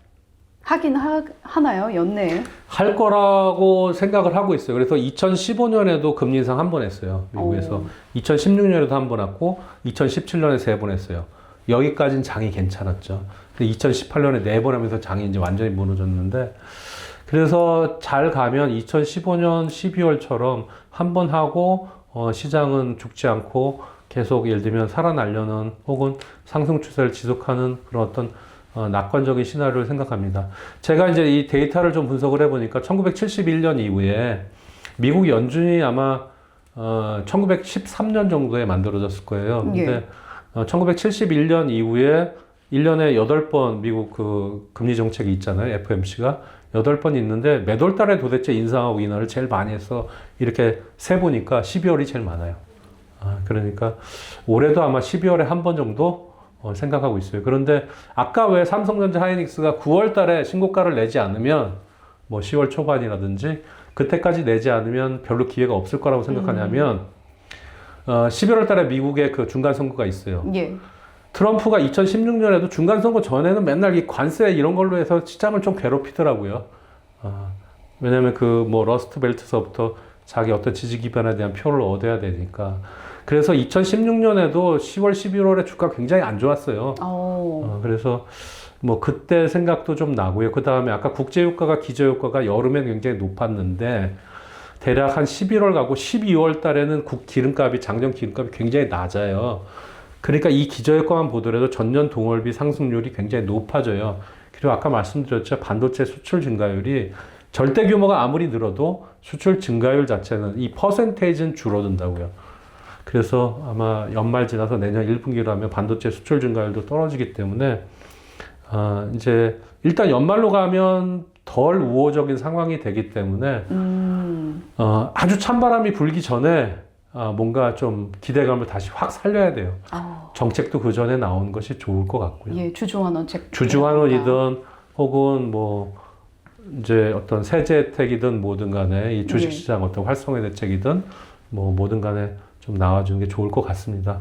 하긴 하나요? 연내에? 할 거라고 생각을 하고 있어요. 그래서 2015년에도 금리 인상 한 번 했어요. 미국에서. 2016년에도 한 번 했고 2017년에 3번 했어요. 여기까지는 장이 괜찮았죠. 근데 2018년에 4번 하면서 장이 이제 완전히 무너졌는데 그래서 잘 가면 2015년 12월처럼 한 번 하고 시장은 죽지 않고 계속 예를 들면 살아나려는 혹은 상승 추세를 지속하는 그런 어떤 낙관적인 시나리오를 생각합니다. 제가 이제 이 데이터를 좀 분석을 해보니까 1971년 이후에 미국 연준이 아마 1913년 정도에 만들어졌을 거예요. 근데 1971년 이후에 1년에 8번 미국 그 금리 정책이 있잖아요. FOMC가 8번 있는데 몇 월 달에 도대체 인상하고 인하를 제일 많이 해서 이렇게 세보니까 12월이 제일 많아요. 그러니까 올해도 아마 12월에 한 번 정도 생각하고 있어요. 그런데 아까 왜 삼성전자 하이닉스가 9월 달에 신고가를 내지 않으면 뭐 10월 초반이라든지 그때까지 내지 않으면 별로 기회가 없을 거라고 생각하냐면 11월 달에 미국의 그 중간 선거가 있어요. 예. 트럼프가 2016년에도 중간 선거 전에는 맨날 이 관세 이런 걸로 해서 시장을 좀 괴롭히더라고요. 왜냐면 그 뭐 러스트 벨트서부터 자기 어떤 지지 기반에 대한 표를 얻어야 되니까. 그래서 2016년에도 10월, 11월에 주가 굉장히 안 좋았어요. 그래서 뭐 그때 생각도 좀 나고요. 그 다음에 아까 국제유가가 기저유가가 여름에 굉장히 높았는데 대략 한 11월 가고 12월 달에는 기름값이 장전 기름값이 굉장히 낮아요. 그러니까 이 기저효과만 보더라도 전년 동월비 상승률이 굉장히 높아져요. 그리고 아까 말씀드렸죠. 반도체 수출 증가율이 절대 규모가 아무리 늘어도 수출 증가율 자체는 이 퍼센테이지는 줄어든다고요. 그래서 아마 연말 지나서 내년 1분기로 하면 반도체 수출 증가율도 떨어지기 때문에 이제 일단 연말로 가면 덜 우호적인 상황이 되기 때문에 아주 찬바람이 불기 전에 뭔가 좀 기대감을 다시 확 살려야 돼요. 정책도 그 전에 나오는 것이 좋을 것 같고요. 예, 주주환원 책. 주주환원이든 혹은 뭐 이제 어떤 세제 혜택이든 뭐든 간에 이 주식시장 어떤 활성화 대책이든 뭐 뭐든 간에 좀 나와주는 게 좋을 것 같습니다.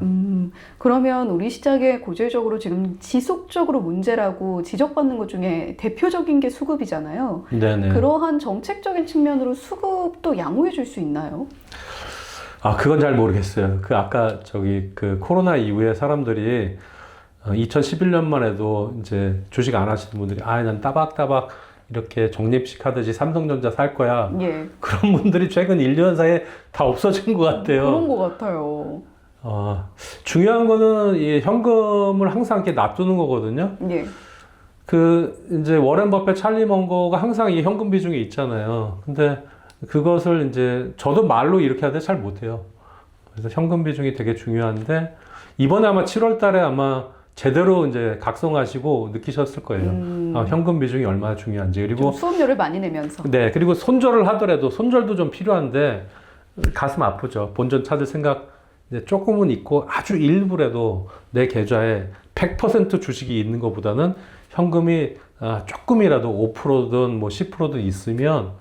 그러면 우리 시장에 고질적으로 지금 지속적으로 문제라고 지적받는 것 중에 대표적인 게 수급이잖아요. 네네. 그러한 정책적인 측면으로 수급도 양호해 줄 수 있나요? 그건 잘 모르겠어요. 그 아까 그 코로나 이후에 사람들이 2011년만 해도 이제 주식 안 하시는 분들이 난 따박따박 이렇게 적립식 하듯이 삼성전자 살 거야. 예. 그런 분들이 최근 1년 사이에 다 없어진 것 같아요. 그런 것 같아요. 중요한 거는 이 현금을 항상 이렇게 놔두는 거거든요. 예. 이제 워렌 버핏, 찰리 먼거가 항상 이 현금 비중이 있잖아요. 근데 그것을 이제 저도 말로 이렇게 하는데 잘 못해요. 그래서 현금 비중이 되게 중요한데 이번에 아마 7월 달에 아마 제대로 이제 각성하시고 느끼셨을 거예요. 현금 비중이 얼마나 중요한지. 그리고 수업료를 많이 내면서. 네, 그리고 손절을 하더라도 손절도 좀 필요한데 가슴 아프죠. 본전 찾을 생각 이제 조금은 있고 아주 일부라도 내 계좌에 100% 주식이 있는 것보다는 현금이 조금이라도 5%든 뭐 10%든 있으면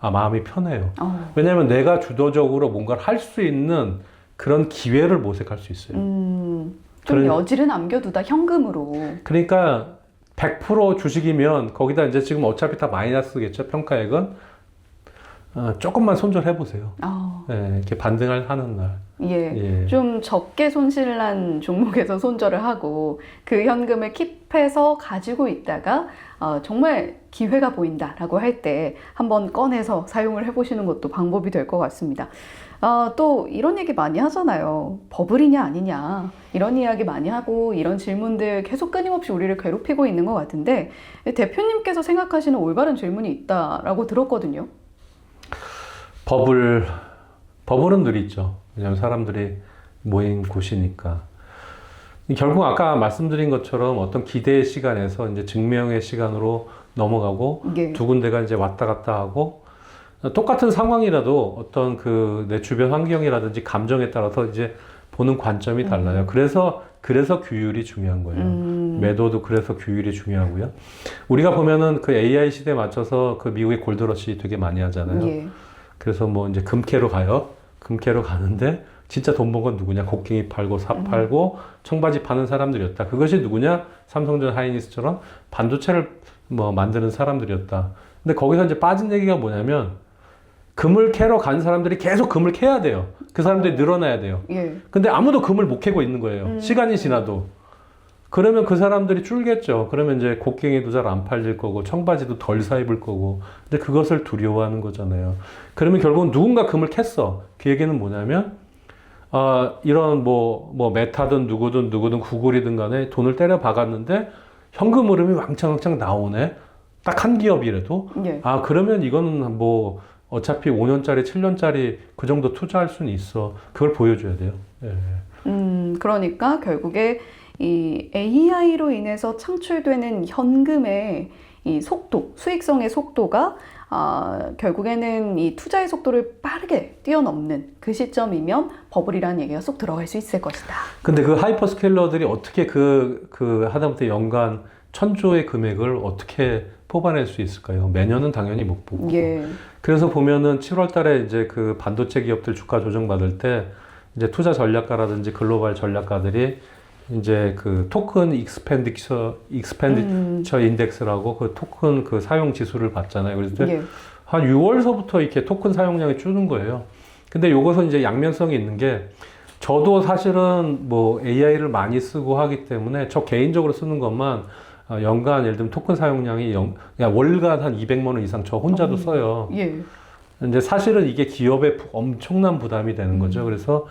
마음이 편해요. 왜냐하면 내가 주도적으로 뭔가를 할 수 있는 그런 기회를 모색할 수 있어요. 좀 여지를 남겨두다 현금으로. 그러니까 100% 주식이면 거기다 이제 지금 어차피 다 마이너스겠죠, 평가액은. 조금만 손절해 보세요. 네, 이렇게 반등을 하는 날. 예. 좀 적게 손실 난 종목에서 손절을 하고 그 현금을 킵해서 가지고 있다가 정말 기회가 보인다라고 할 때 한번 꺼내서 사용을 해보시는 것도 방법이 될 것 같습니다. 또 이런 얘기 많이 하잖아요. 버블이냐 아니냐 이런 이야기 많이 하고 이런 질문들 계속 끊임없이 우리를 괴롭히고 있는 것 같은데 대표님께서 생각하시는 올바른 질문이 있다라고 들었거든요. 버블은 늘 있죠. 왜냐하면 사람들이 모인 곳이니까. 결국 아까 말씀드린 것처럼 어떤 기대의 시간에서 이제 증명의 시간으로 넘어가고 두 군데가 이제 왔다 갔다 하고 똑같은 상황이라도 어떤 내 주변 환경이라든지 감정에 따라서 이제 보는 관점이 달라요. 그래서 규율이 중요한 거예요. 매도도 그래서 규율이 중요하고요. 우리가 보면은 그 AI 시대에 맞춰서 그 미국의 골드러시 되게 많이 하잖아요. 그래서 뭐 이제 금캐로 가요. 금캐로 가는데 진짜 돈 번 건 누구냐? 곡괭이 팔고 삽 팔고 청바지 파는 사람들이었다. 그것이 누구냐? 삼성전 하이닉스처럼 반도체를 뭐 만드는 사람들이었다. 근데 거기서 이제 빠진 얘기가 뭐냐면 금을 캐러 간 사람들이 계속 금을 캐야 돼요. 그 사람들이 늘어나야 돼요. 예. 근데 아무도 금을 못 캐고 있는 거예요. 시간이 지나도. 그러면 그 사람들이 줄겠죠. 그러면 이제 곡괭이도 잘 안 팔릴 거고 청바지도 덜 사 입을 거고. 근데 그것을 두려워하는 거잖아요. 그러면 결국은 누군가 금을 캤어. 그 얘기는 뭐냐면 이런 뭐 메타든 누구든 구글이든 간에 돈을 때려 박았는데 현금 흐름이 왕창왕창 나오네. 딱 한 기업이라도. 예. 그러면 이거는 뭐 어차피 5년짜리, 7년짜리 그 정도 투자할 수는 있어. 그걸 보여줘야 돼요. 예. 그러니까 결국에 이 AI로 인해서 창출되는 현금의 이 속도, 수익성의 속도가 결국에는 이 투자의 속도를 빠르게 뛰어넘는 그 시점이면 버블이라는 얘기가 쏙 들어갈 수 있을 것이다. 근데 그 하이퍼스케일러들이 어떻게 하다못해 연간 1,000조의 금액을 어떻게 뽑아낼 수 있을까요? 매년은 당연히 못 보고. 예. 그래서 보면은 7월 달에 이제 그 반도체 기업들 주가 조정 받을 때 이제 투자 전략가라든지 글로벌 전략가들이 이제 그 토큰 익스펜디처 인덱스라고 그 토큰 그 사용 지수를 봤잖아요. 그래서 예. 한 6월서부터 이렇게 토큰 사용량이 줄는 거예요. 근데 요것은 이제 양면성이 있는 게 저도 사실은 뭐 AI를 많이 쓰고 하기 때문에 저 개인적으로 쓰는 것만 연간 예를 들면 토큰 사용량이 월간 한 200만 원 이상 저 혼자도 써요. 예. 근데 사실은 이게 기업에 엄청난 부담이 되는 거죠. 그래서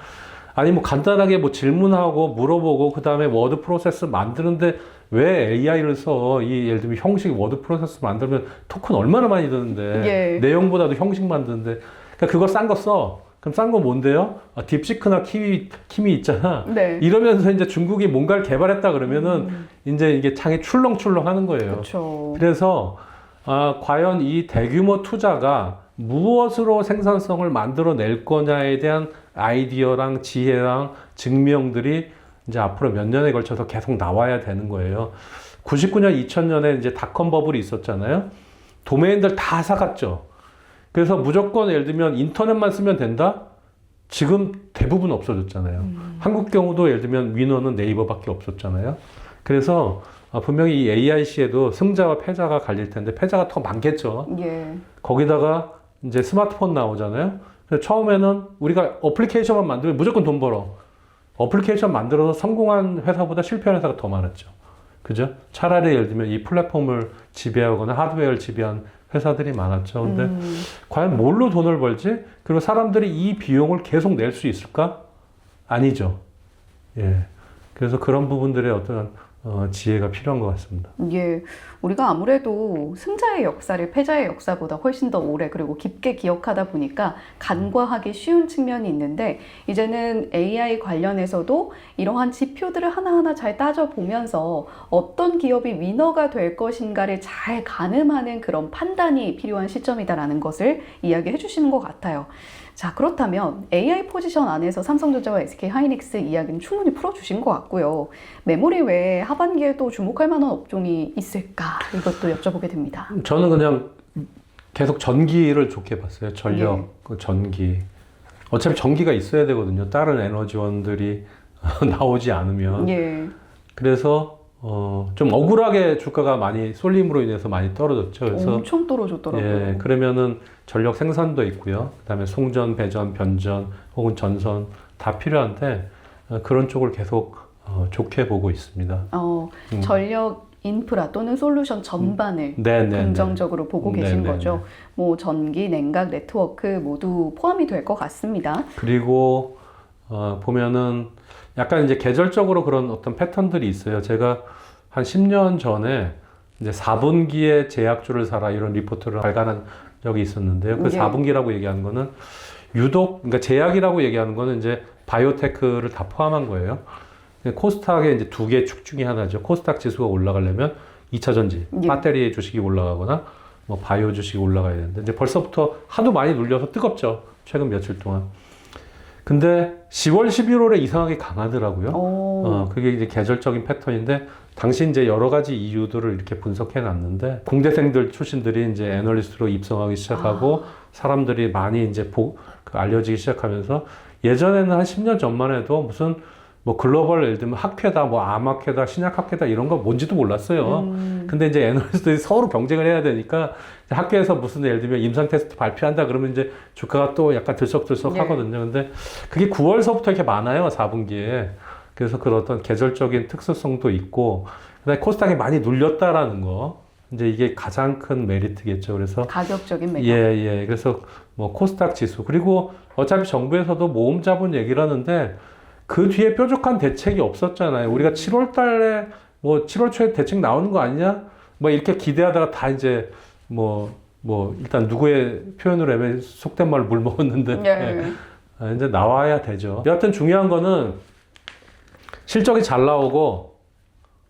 아니 뭐 간단하게 뭐 질문하고 물어보고 그 다음에 워드 프로세스 만드는데 왜 AI를 써? 예를 들면 형식 워드 프로세스 만들면 토큰 얼마나 많이 드는데 예. 내용보다도 형식 만드는데 그러니까 그거 싼 거 써. 그럼 싼 거 뭔데요? 딥시크나 키미 있잖아. 네. 이러면서 이제 중국이 뭔가를 개발했다 그러면은 이제 이게 창이 출렁출렁 하는 거예요. 그렇죠. 그래서 과연 이 대규모 투자가 무엇으로 생산성을 만들어낼 거냐에 대한 아이디어랑 지혜랑 증명들이 이제 앞으로 몇 년에 걸쳐서 계속 나와야 되는 거예요. 99년, 2000년에 이제 닷컴 버블이 있었잖아요. 도메인들 다 사갔죠. 그래서 무조건 예를 들면 인터넷만 쓰면 된다? 지금 대부분 없어졌잖아요. 한국 경우도 예를 들면 위너는 네이버밖에 없었잖아요. 그래서 분명히 이 AIC에도 승자와 패자가 갈릴 텐데 패자가 더 많겠죠. 예. 거기다가 이제 스마트폰 나오잖아요. 그래서 처음에는 우리가 어플리케이션만 만들면 무조건 돈 벌어. 어플리케이션 만들어서 성공한 회사보다 실패한 회사가 더 많았죠. 그죠? 차라리 예를 들면 이 플랫폼을 지배하거나 하드웨어를 지배한 회사들이 많았죠. 근데 과연 뭘로 돈을 벌지? 그리고 사람들이 이 비용을 계속 낼 수 있을까? 아니죠. 예. 그래서 그런 부분들의 어떤 지혜가 필요한 것 같습니다. 예, 우리가 아무래도 승자의 역사를 패자의 역사보다 훨씬 더 오래 그리고 깊게 기억하다 보니까 간과하기 쉬운 측면이 있는데 이제는 AI 관련해서도 이러한 지표들을 하나하나 잘 따져보면서 어떤 기업이 위너가 될 것인가를 잘 가늠하는 그런 판단이 필요한 시점이다라는 것을 이야기해 주시는 것 같아요. 자, 그렇다면 AI 포지션 안에서 삼성전자와 SK 하이닉스 이야기는 충분히 풀어주신 것 같고요. 메모리 외에 하반기에 또 주목할 만한 업종이 있을까? 이것도 여쭤보게 됩니다. 저는 그냥 계속 전기를 좋게 봤어요. 전력, 예. 그 전기. 어차피 전기가 있어야 되거든요. 다른 에너지원들이 나오지 않으면. 예. 그래서 좀 억울하게 주가가 많이 쏠림으로 인해서 많이 떨어졌죠. 그래서 엄청 떨어졌더라고요. 예, 그러면은 전력 생산도 있고요. 그다음에 송전, 배전, 변전 혹은 전선 다 필요한데 그런 쪽을 계속 좋게 보고 있습니다. 전력 인프라 또는 솔루션 전반을 네네. 긍정적으로 보고 계신 네네네. 거죠. 뭐 전기, 냉각, 네트워크 모두 포함이 될 것 같습니다. 그리고 보면은 약간 이제 계절적으로 그런 어떤 패턴들이 있어요. 제가 한 10년 전에 이제 4분기에 제약주를 사라 이런 리포트를 발간한 적이 있었는데요. 그 예. 4분기라고 얘기하는 거는 유독, 그러니까 제약이라고 얘기하는 거는 이제 바이오테크를 다 포함한 거예요. 코스닥의 이제 두 개 축 중에 하나죠. 코스닥 지수가 올라가려면 2차 전지, 예. 배터리 주식이 올라가거나 뭐 바이오 주식이 올라가야 되는데 이제 벌써부터 하도 많이 눌려서 뜨겁죠. 최근 며칠 동안. 근데 10월, 11월에 이상하게 강하더라고요. 그게 이제 계절적인 패턴인데 당시 이제 여러 가지 이유들을 이렇게 분석해 놨는데 공대생들 출신들이 이제 애널리스트로 입성하기 시작하고 사람들이 많이 이제 알려지기 시작하면서 예전에는 한 10년 전만 해도 무슨 뭐 글로벌 예를 들면 학회다, 뭐 암학회다, 신약학회다 이런 거 뭔지도 몰랐어요. 근데 이제 애널리스트들이 서로 경쟁을 해야 되니까 학회에서 무슨 예를 들면 임상 테스트 발표한다 그러면 이제 주가가 또 약간 들썩들썩 하거든요. 근데 그게 9월서부터 이렇게 많아요, 4분기에. 그래서 그런 어떤 계절적인 특수성도 있고, 그다음에 코스닥이 많이 눌렸다라는 거. 이제 이게 가장 큰 메리트겠죠. 그래서 가격적인 매력. 예. 그래서 뭐 코스닥 지수 그리고 어차피 정부에서도 모험 자본 얘기를 하는데 그 뒤에 뾰족한 대책이 없었잖아요. 우리가 7월 달에 뭐 7월 초에 대책 나오는 거 아니냐? 뭐 이렇게 기대하다가 다 이제 뭐 일단 누구의 표현으로 하면 속된 말로 물 먹었는데 이제 나와야 되죠. 여하튼 중요한 거는 실적이 잘 나오고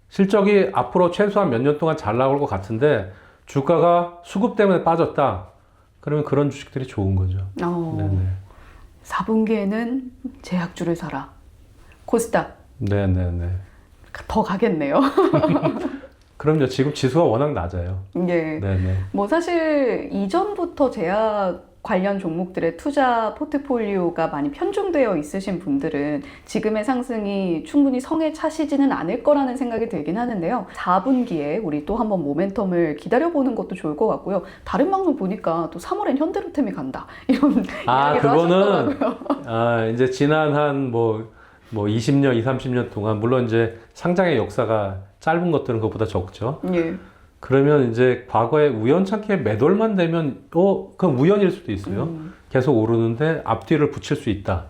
실적이 앞으로 최소한 몇 년 동안 잘 나올 것 같은데 주가가 수급 때문에 빠졌다. 그러면 그런 주식들이 좋은 거죠. 네네. 4분기에는 제약주를 사라. 코스닥. 네네네. 더 가겠네요. 그럼요. 지금 지수가 워낙 낮아요. 예. 네네. 뭐 사실 이전부터 제약 관련 종목들의 투자 포트폴리오가 많이 편중되어 있으신 분들은 지금의 상승이 충분히 성에 차시지는 않을 거라는 생각이 들긴 하는데요. 4분기에 우리 또 한번 모멘텀을 기다려보는 것도 좋을 것 같고요. 다른 방송 보니까 또 3월엔 현대로템이 간다. 이런 이야기도 하셨더라고요. 이제 지난 한 뭐 20년, 30년 동안 물론 이제 상장의 역사가 짧은 것들은 그것보다 적죠. 예. 그러면 이제 과거에 우연찮게 매돌만 되면 그건 우연일 수도 있어요. 계속 오르는데 앞뒤를 붙일 수 있다.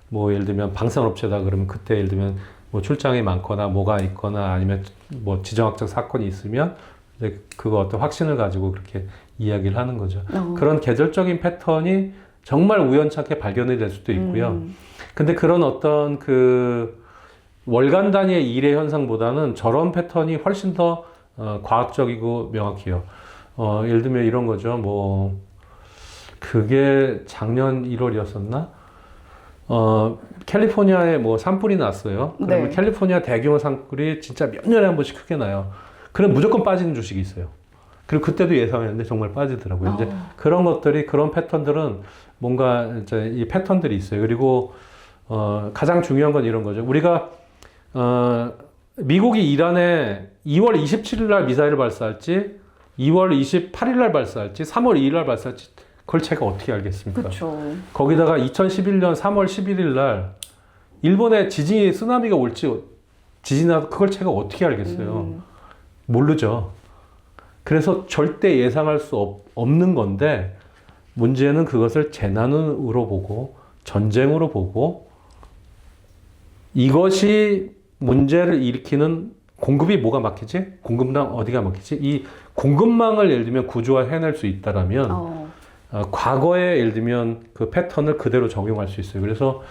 뭐 예를 들면 방산업체다 그러면 그때 예를 들면 뭐 출장이 많거나 뭐가 있거나 아니면 뭐 지정학적 사건이 있으면 이제 그거 어떤 확신을 가지고 그렇게 이야기를 하는 거죠. 그런 계절적인 패턴이 정말 우연찮게 발견이 될 수도 있고요. 근데 그런 어떤 그 월간 단위의 일의 현상보다는 저런 패턴이 훨씬 더 과학적이고 명확해요. 예를 들면 이런 거죠. 뭐 그게 작년 1월이었었나? 캘리포니아에 뭐 산불이 났어요. 그러면 캘리포니아 대규모 산불이 진짜 몇 년에 한 번씩 크게 나요. 그럼 무조건 빠지는 주식이 있어요. 그리고 그때도 예상했는데 정말 빠지더라고요. 이제 그런 것들이 그런 패턴들은 뭔가 이제 이 패턴들이 있어요. 그리고 가장 중요한 건 이런 거죠. 우리가 미국이 이란에 2월 27일 날 미사일을 발사할지 2월 28일 날 발사할지 3월 2일 날 발사할지 그걸 제가 어떻게 알겠습니까? 그렇죠. 거기다가 2011년 3월 11일 날 일본에 지진이 쓰나미가 올지 지진이 나도 그걸 제가 어떻게 알겠어요? 모르죠. 그래서 절대 예상할 수 없는 건데 문제는 그것을 재난으로 보고 전쟁으로 보고 이것이 문제를 일으키는 공급이 뭐가 막히지? 공급망 어디가 막히지? 이 공급망을 예를 들면 구조화해낼 수 있다라면 과거에 예를 들면 그 패턴을 그대로 적용할 수 있어요. 그래서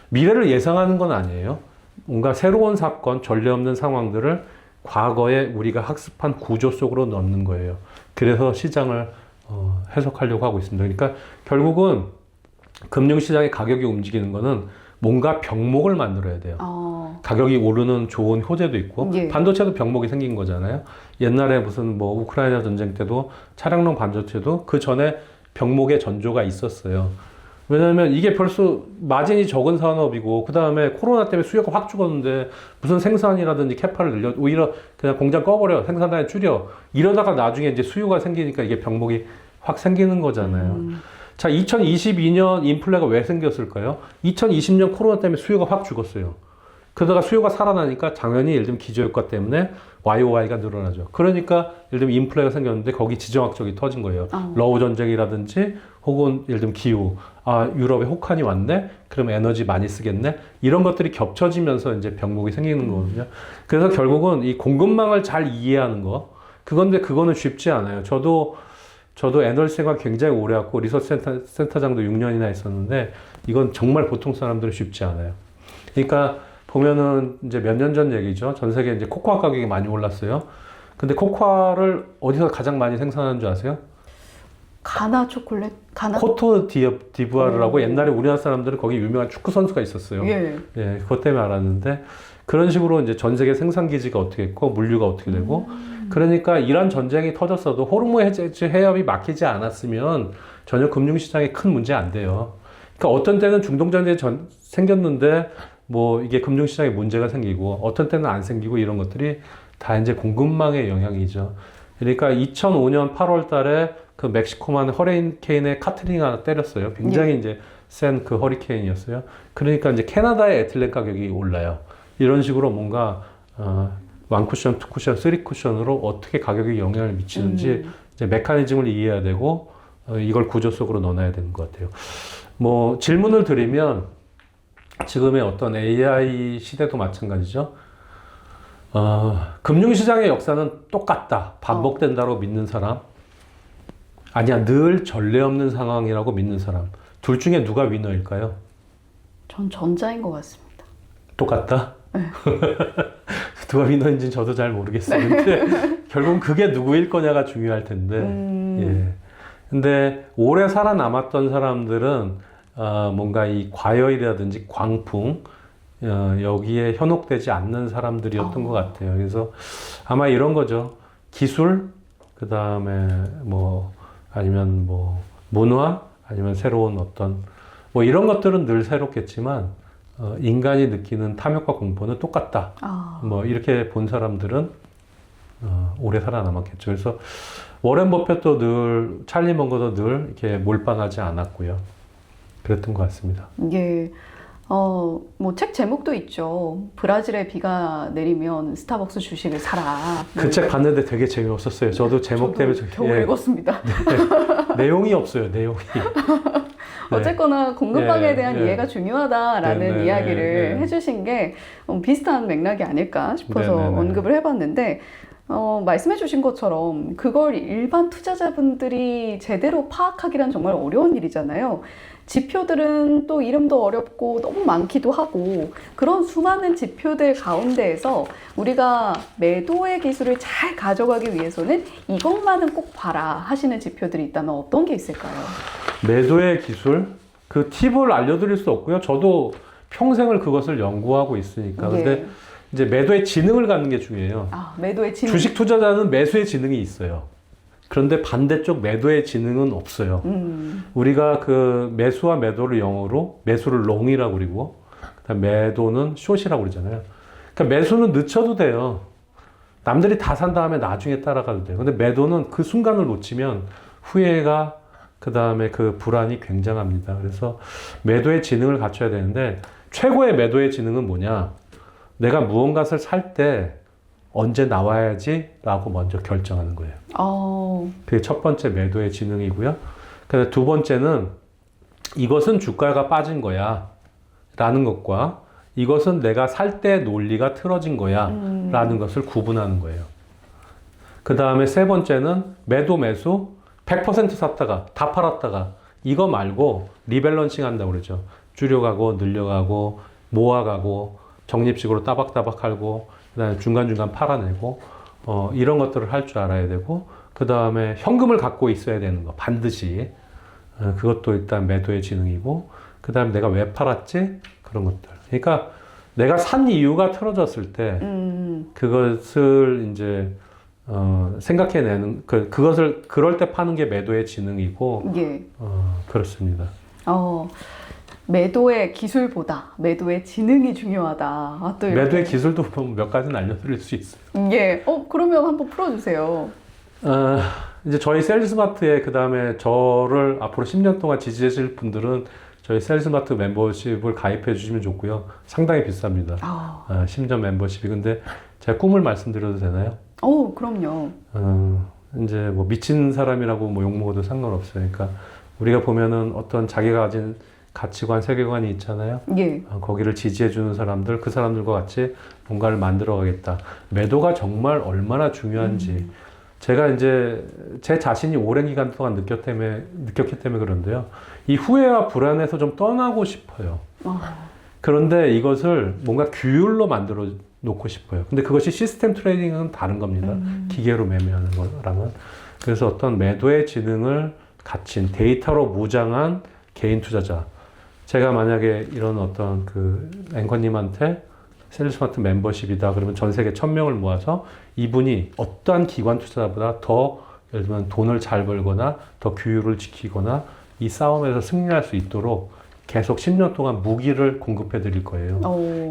미래를 예상하는 건 아니에요. 뭔가 새로운 사건, 전례 없는 상황들을 과거에 우리가 학습한 구조 속으로 넣는 거예요. 그래서 시장을 해석하려고 하고 있습니다. 그러니까 결국은 금융시장의 가격이 움직이는 거는 뭔가 병목을 만들어야 돼요. 가격이 오르는 좋은 호재도 있고 반도체도 병목이 생긴 거잖아요. 옛날에 무슨 뭐 우크라이나 전쟁 때도 차량용 반도체도 그 전에 병목의 전조가 있었어요. 왜냐하면 이게 벌써 마진이 적은 산업이고 그 다음에 코로나 때문에 수요가 확 죽었는데 무슨 생산이라든지 캐파를 늘려 오히려 그냥 공장 꺼버려 생산량을 줄여 이러다가 나중에 이제 수요가 생기니까 이게 병목이 확 생기는 거잖아요. 자, 2022년 인플레가 왜 생겼을까요? 2020년 코로나 때문에 수요가 확 죽었어요. 그러다가 수요가 살아나니까 당연히 예를 들면 기저효과 때문에 YOY가 늘어나죠. 그러니까 예를 들면 인플레가 생겼는데 거기 지정학적이 터진 거예요. 러우 전쟁이라든지 혹은 예를 들면 기후, 유럽에 혹한이 왔네? 그럼 에너지 많이 쓰겠네? 이런 것들이 겹쳐지면서 이제 병목이 생기는 거거든요. 그래서 결국은 이 공급망을 잘 이해하는 거, 그거는 쉽지 않아요. 저도 애널리스트 생활 굉장히 오래 했고 리서치 센터장도 6년이나 했었는데 이건 정말 보통 사람들은 쉽지 않아요. 그러니까 보면은 이제 몇 년 전 얘기죠. 전 세계 이제 코코아 가격이 많이 올랐어요. 근데 코코아를 어디서 가장 많이 생산하는 줄 아세요? 가나 초콜릿? 코트 디부아르라고 옛날에 우리나라 사람들은 거기 유명한 축구 선수가 있었어요. 예, 그것 때문에 알았는데 그런 식으로 이제 전 세계 생산 기지가 어떻게 있고 물류가 어떻게 되고 그러니까 이란 전쟁이 터졌어도 호르무 해협이 막히지 않았으면 전혀 금융시장에 큰 문제 안 돼요. 그러니까 어떤 때는 중동전쟁이 생겼는데 뭐 이게 금융시장에 문제가 생기고 어떤 때는 안 생기고 이런 것들이 다 이제 공급망의 영향이죠. 그러니까 2005년 8월 달에 그 멕시코만 허리케인에 카트리나 때렸어요. 굉장히 이제 센 그 허리케인이었어요. 그러니까 이제 캐나다의 에틸렌 가격이 올라요. 이런 식으로 뭔가 원 쿠션, 투 쿠션, 쓰리 쿠션으로 어떻게 가격에 영향을 미치는지 이제 메커니즘을 이해해야 되고 이걸 구조 속으로 넣어놔야 되는 것 같아요. 뭐 질문을 드리면 지금의 어떤 AI 시대도 마찬가지죠. 금융시장의 역사는 똑같다, 반복된다고 믿는 사람, 아니야 늘 전례 없는 상황이라고 믿는 사람, 둘 중에 누가 위너일까요? 전 전자인 것 같습니다. 똑같다? 네. 누가 위너인지는 저도 잘 모르겠어요. 근데 결국은 그게 누구일 거냐가 중요할 텐데. 예. 근데 오래 살아남았던 사람들은 뭔가 이 과열이라든지 광풍 여기에 현혹되지 않는 사람들이었던 것 같아요. 그래서 아마 이런 거죠. 기술, 그 다음에 뭐 아니면 뭐 문화, 아니면 새로운 어떤 뭐 이런 것들은 늘 새롭겠지만 인간이 느끼는 탐욕과 공포는 똑같다. 뭐 이렇게 본 사람들은 오래 살아남았겠죠. 그래서 워렌 버핏도 늘, 찰리 먼거도 늘 이렇게 몰빵하지 않았고요. 그랬던 것 같습니다. 이게 뭐 책 제목도 있죠. 브라질에 비가 내리면 스타벅스 주식을 사라. 그 책 봤는데 되게 재미없었어요. 저도 제목 때문에 겨우 읽었습니다. 네. 내용이 없어요. 내용이. 네. 어쨌거나 공급망에 예, 대한 예. 이해가 중요하다라는 네, 네, 이야기를 네. 해주신 게 비슷한 맥락이 아닐까 싶어서 네, 네, 네. 언급을 해봤는데 말씀해 주신 것처럼 그걸 일반 투자자분들이 제대로 파악하기란 정말 어려운 일이잖아요. 지표들은 또 이름도 어렵고 너무 많기도 하고 그런 수많은 지표들 가운데에서 우리가 매도의 기술을 잘 가져가기 위해서는 이것만은 꼭 봐라 하시는 지표들이 있다면 어떤 게 있을까요? 매도의 기술, 그 팁을 알려드릴 수 없고요. 저도 평생을 그것을 연구하고 있으니까. 근데 예. 이제 매도의 지능을 갖는 게 중요해요. 매도의 지능. 주식 투자자는 매수의 지능이 있어요. 그런데 반대쪽 매도의 지능은 없어요. 우리가 그 매수와 매도를 영어로 매수를 롱이라고 그리고 그다음 매도는 숏이라고 그러잖아요. 그러니까 매수는 늦춰도 돼요. 남들이 다 산 다음에 나중에 따라가도 돼요. 근데 매도는 그 순간을 놓치면 후회가 그 다음에 그 불안이 굉장합니다. 그래서 매도의 지능을 갖춰야 되는데 최고의 매도의 지능은 뭐냐? 내가 무언가를 살 때 언제 나와야지 라고 먼저 결정하는 거예요. 그게 첫 번째 매도의 지능이고요. 그다음에 두 번째는 이것은 주가가 빠진 거야 라는 것과 이것은 내가 살 때 논리가 틀어진 거야 라는 것을 구분하는 거예요. 그 다음에 세 번째는 매도 매수 100% 샀다가 다 팔았다가 이거 말고 리밸런싱 한다고 그러죠. 줄여가고 늘려가고 모아가고 적립식으로 따박따박 하고 그다음에 중간중간 팔아내고 이런 것들을 할 줄 알아야 되고 그 다음에 현금을 갖고 있어야 되는 거 반드시 그것도 일단 매도의 지능이고 그 다음에 내가 왜 팔았지 그런 것들. 그러니까 내가 산 이유가 틀어졌을 때 그것을 이제 생각해내는 그것을 그럴 때 파는 게 매도의 지능이고 예. 그렇습니다. 매도의 기술보다 매도의 지능이 중요하다. 또 이렇게. 매도의 기술도 몇 가지는 알려드릴 수 있어요. 예. 그러면 한번 풀어주세요. 이제 저희 셀스마트에 그 다음에 저를 앞으로 10년 동안 지지해 주실 분들은 저희 셀스마트 멤버십을 가입해 주시면 좋고요. 상당히 비쌉니다. 10년 멤버십이. 근데 제가 꿈을 말씀드려도 되나요? 그럼요. 이제 뭐 미친 사람이라고 뭐 욕먹어도 상관없어요. 그러니까 우리가 보면은 어떤 자기가 가진 가치관, 세계관이 있잖아요. 예. 거기를 지지해주는 사람들, 그 사람들과 같이 뭔가를 만들어 가겠다. 매도가 정말 얼마나 중요한지. 제가 이제 제 자신이 오랜 기간 동안 느꼈기 때문에 그런데요. 이 후회와 불안에서 좀 떠나고 싶어요. 그런데 이것을 뭔가 규율로 만들어 놓고 싶어요. 근데 그것이 시스템 트레이딩은 다른 겁니다. 기계로 매매하는 거랑은. 그래서 어떤 매도의 지능을 갖춘 데이터로 무장한 개인 투자자. 제가 만약에 이런 어떤 그 앵커님한테 셀스마트 멤버십이다 그러면 전 세계 1000명을 모아서 이분이 어떠한 기관 투자자보다 더 예를 들면 돈을 잘 벌거나 더 규율을 지키거나 이 싸움에서 승리할 수 있도록 계속 10년 동안 무기를 공급해 드릴 거예요.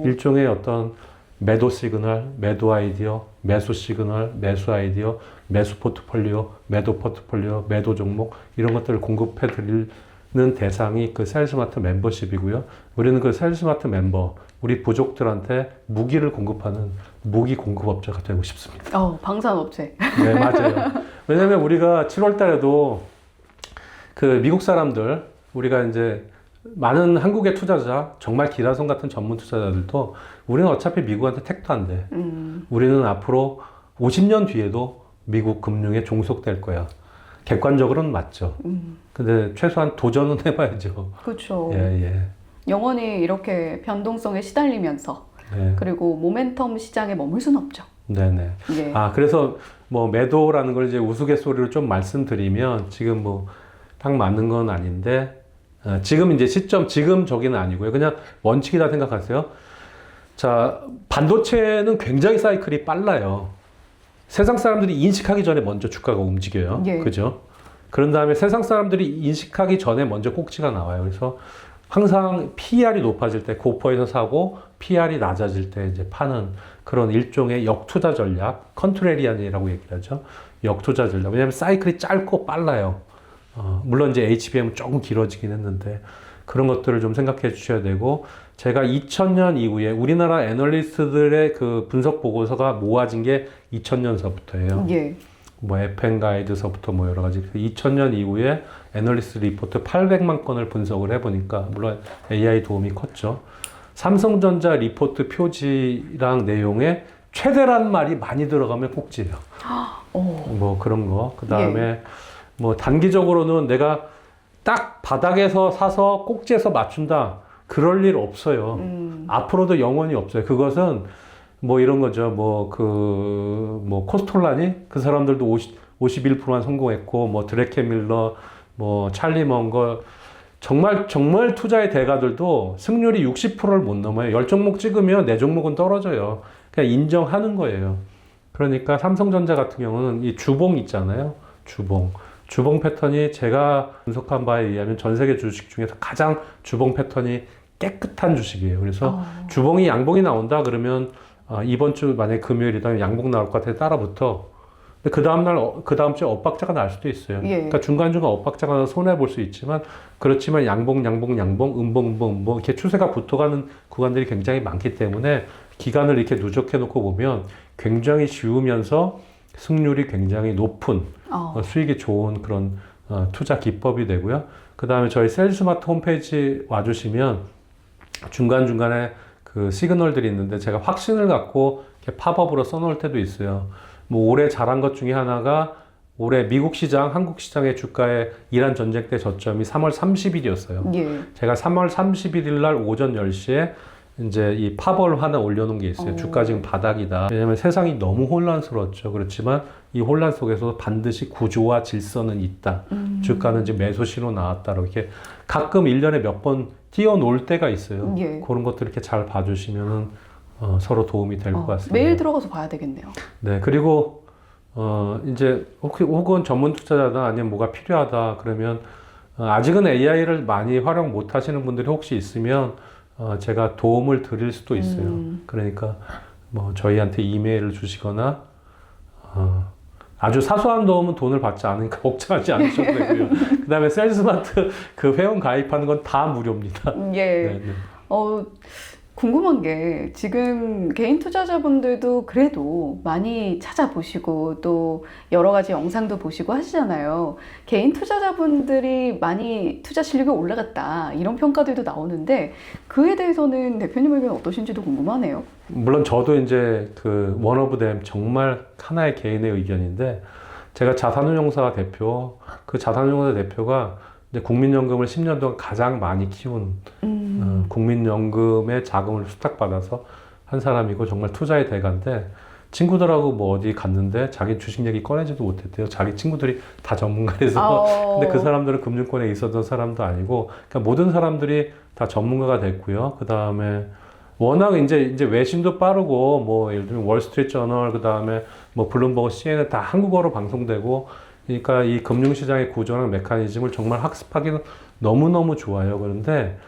일종의 어떤 매도 시그널, 매도 아이디어, 매수 시그널, 매수 아이디어, 매수 포트폴리오, 매도 포트폴리오, 매도 종목 이런 것들을 공급해 드리는 대상이 그 세일스마트 멤버십이고요. 우리는 그 세일스마트 멤버, 우리 부족들한테 무기를 공급하는 무기 공급업자가 되고 싶습니다. 방산업체. 네, 맞아요. 왜냐면 우리가 7월 달에도 그 미국 사람들, 우리가 이제 많은 한국의 투자자, 정말 기라성 같은 전문 투자자들도 우리는 어차피 미국한테 택도 안 돼. 우리는 앞으로 50년 뒤에도 미국 금융에 종속될 거야. 객관적으로는 맞죠. 근데 최소한 도전은 해봐야죠. 그렇죠. 예. 영원히 이렇게 변동성에 시달리면서 네. 그리고 모멘텀 시장에 머물 수는 없죠. 네네. 예. 그래서 뭐 매도라는 걸 이제 우스갯소리로 좀 말씀드리면 지금 뭐 딱 맞는 건 아닌데 지금 이제 시점, 지금 저기는 아니고요. 그냥 원칙이다 생각하세요. 자, 반도체는 굉장히 사이클이 빨라요. 세상 사람들이 인식하기 전에 먼저 주가가 움직여요. 예. 그죠? 그런 다음에 세상 사람들이 인식하기 전에 먼저 꼭지가 나와요. 그래서 항상 PER이 높아질 때 고퍼에서 사고 PER이 낮아질 때 이제 파는 그런 일종의 역투자 전략, 컨트레리안이라고 얘기를 하죠. 역투자 전략. 왜냐하면 사이클이 짧고 빨라요. 물론 이제 HBM은 조금 길어지긴 했는데 그런 것들을 좀 생각해 주셔야 되고, 제가 2000년 이후에 우리나라 애널리스트들의 그 분석 보고서가 모아진 게 2000년서부터예요. 예. 뭐 FM 가이드서부터 뭐 여러 가지 2000년 이후에 애널리스트 리포트 800만 건을 분석을 해보니까 물론 AI 도움이 컸죠. 삼성전자 리포트 표지랑 내용에 최대란 말이 많이 들어가면 꼭지예요. 뭐 그런 거. 그 다음에 뭐 단기적으로는 내가 딱 바닥에서 사서 꼭지에서 맞춘다. 그럴 일 없어요. 앞으로도 영원히 없어요. 그것은 뭐 이런 거죠. 뭐 코스톨라니? 그 사람들도 51%만 성공했고, 뭐 드레케 밀러, 뭐 찰리 먼거, 정말 투자의 대가들도 승률이 60%를 못 넘어요. 10종목 찍으면 4종목은 떨어져요. 그냥 인정하는 거예요. 그러니까 삼성전자 같은 경우는 이 주봉 있잖아요. 주봉 패턴이 제가 분석한 바에 의하면 전 세계 주식 중에서 가장 주봉 패턴이 깨끗한 주식이에요. 그래서 주봉이 양봉이 나온다 그러면 이번 주 만약에 금요일이다 양봉 나올 것 같아 따라붙어. 근데 그 다음 주에 엇박자가 날 수도 있어요. 그러니까 중간중간 엇박자가 나서 손해 볼 수 있지만, 그렇지만 양봉, 음봉 이렇게 추세가 붙어가는 구간들이 굉장히 많기 때문에 기간을 이렇게 누적해 놓고 보면 굉장히 쉬우면서 승률이 굉장히 높은 수익이 좋은 그런 투자 기법이 되고요. 그 다음에 저희 세일스마트 홈페이지 와주시면 중간중간에 그 시그널들이 있는데 제가 확신을 갖고 이렇게 팝업으로 써놓을 때도 있어요. 뭐 올해 잘한 것 중에 하나가 올해 미국 시장, 한국 시장의 주가의 이란 전쟁 때 저점이 3월 30일이었어요. 제가 3월 31일 날 오전 10시에 이제 이 팝업을 하나 올려놓은 게 있어요. 주가 지금 바닥이다. 왜냐면 세상이 너무 혼란스러웠죠. 그렇지만 이 혼란 속에서 반드시 구조와 질서는 있다. 주가는 지금 매수 신호 나왔다라고 이렇게 가끔 1년에 몇 번 띄워놓을 때가 있어요. 그런 것들 이렇게 잘 봐주시면은 서로 도움이 될 것 같습니다. 매일 들어가서 봐야 되겠네요. 네, 그리고 이제 혹은 전문 투자자다 아니면 뭐가 필요하다 그러면 아직은 AI를 많이 활용 못 하시는 분들이 혹시 있으면 제가 도움을 드릴 수도 있어요. 그러니까 뭐 저희한테 이메일을 주시거나 아주 사소한 도움은 돈을 받지 않으니까 걱정하지 않으셔도 되고요. 그 다음에 세일스마트 그 회원 가입하는 건 다 무료입니다. 네. 궁금한 게 지금 개인 투자자분들도 그래도 많이 찾아보시고 또 여러 가지 영상도 보시고 하시잖아요. 개인 투자자분들이 많이 투자 실력이 올라갔다 이런 평가들도 나오는데 그에 대해서는 대표님 의견 어떠신지도 궁금하네요. 물론 저도 이제 그 원 오브 댐 정말 하나의 개인의 의견인데, 제가 자산운용사 대표, 그 자산운용사 대표가 이제 국민연금을 10년 동안 가장 많이 키운 국민연금의 자금을 수탁받아서 한 사람이고 정말 투자의 대가인데, 친구들하고 뭐 어디 갔는데 자기 주식 얘기 꺼내지도 못했대요. 자기 친구들이 다 전문가라서. 근데 그 사람들은 금융권에 있었던 사람도 아니고, 그러니까 모든 사람들이 다 전문가가 됐고요. 그 다음에 워낙 이제 외신도 빠르고, 뭐 예를 들면 월스트리트 저널, 그 다음에 뭐 블룸버그 CNN 다 한국어로 방송되고, 그러니까 이 금융시장의 구조랑 메커니즘을 정말 학습하기는 너무너무 좋아요. 그런데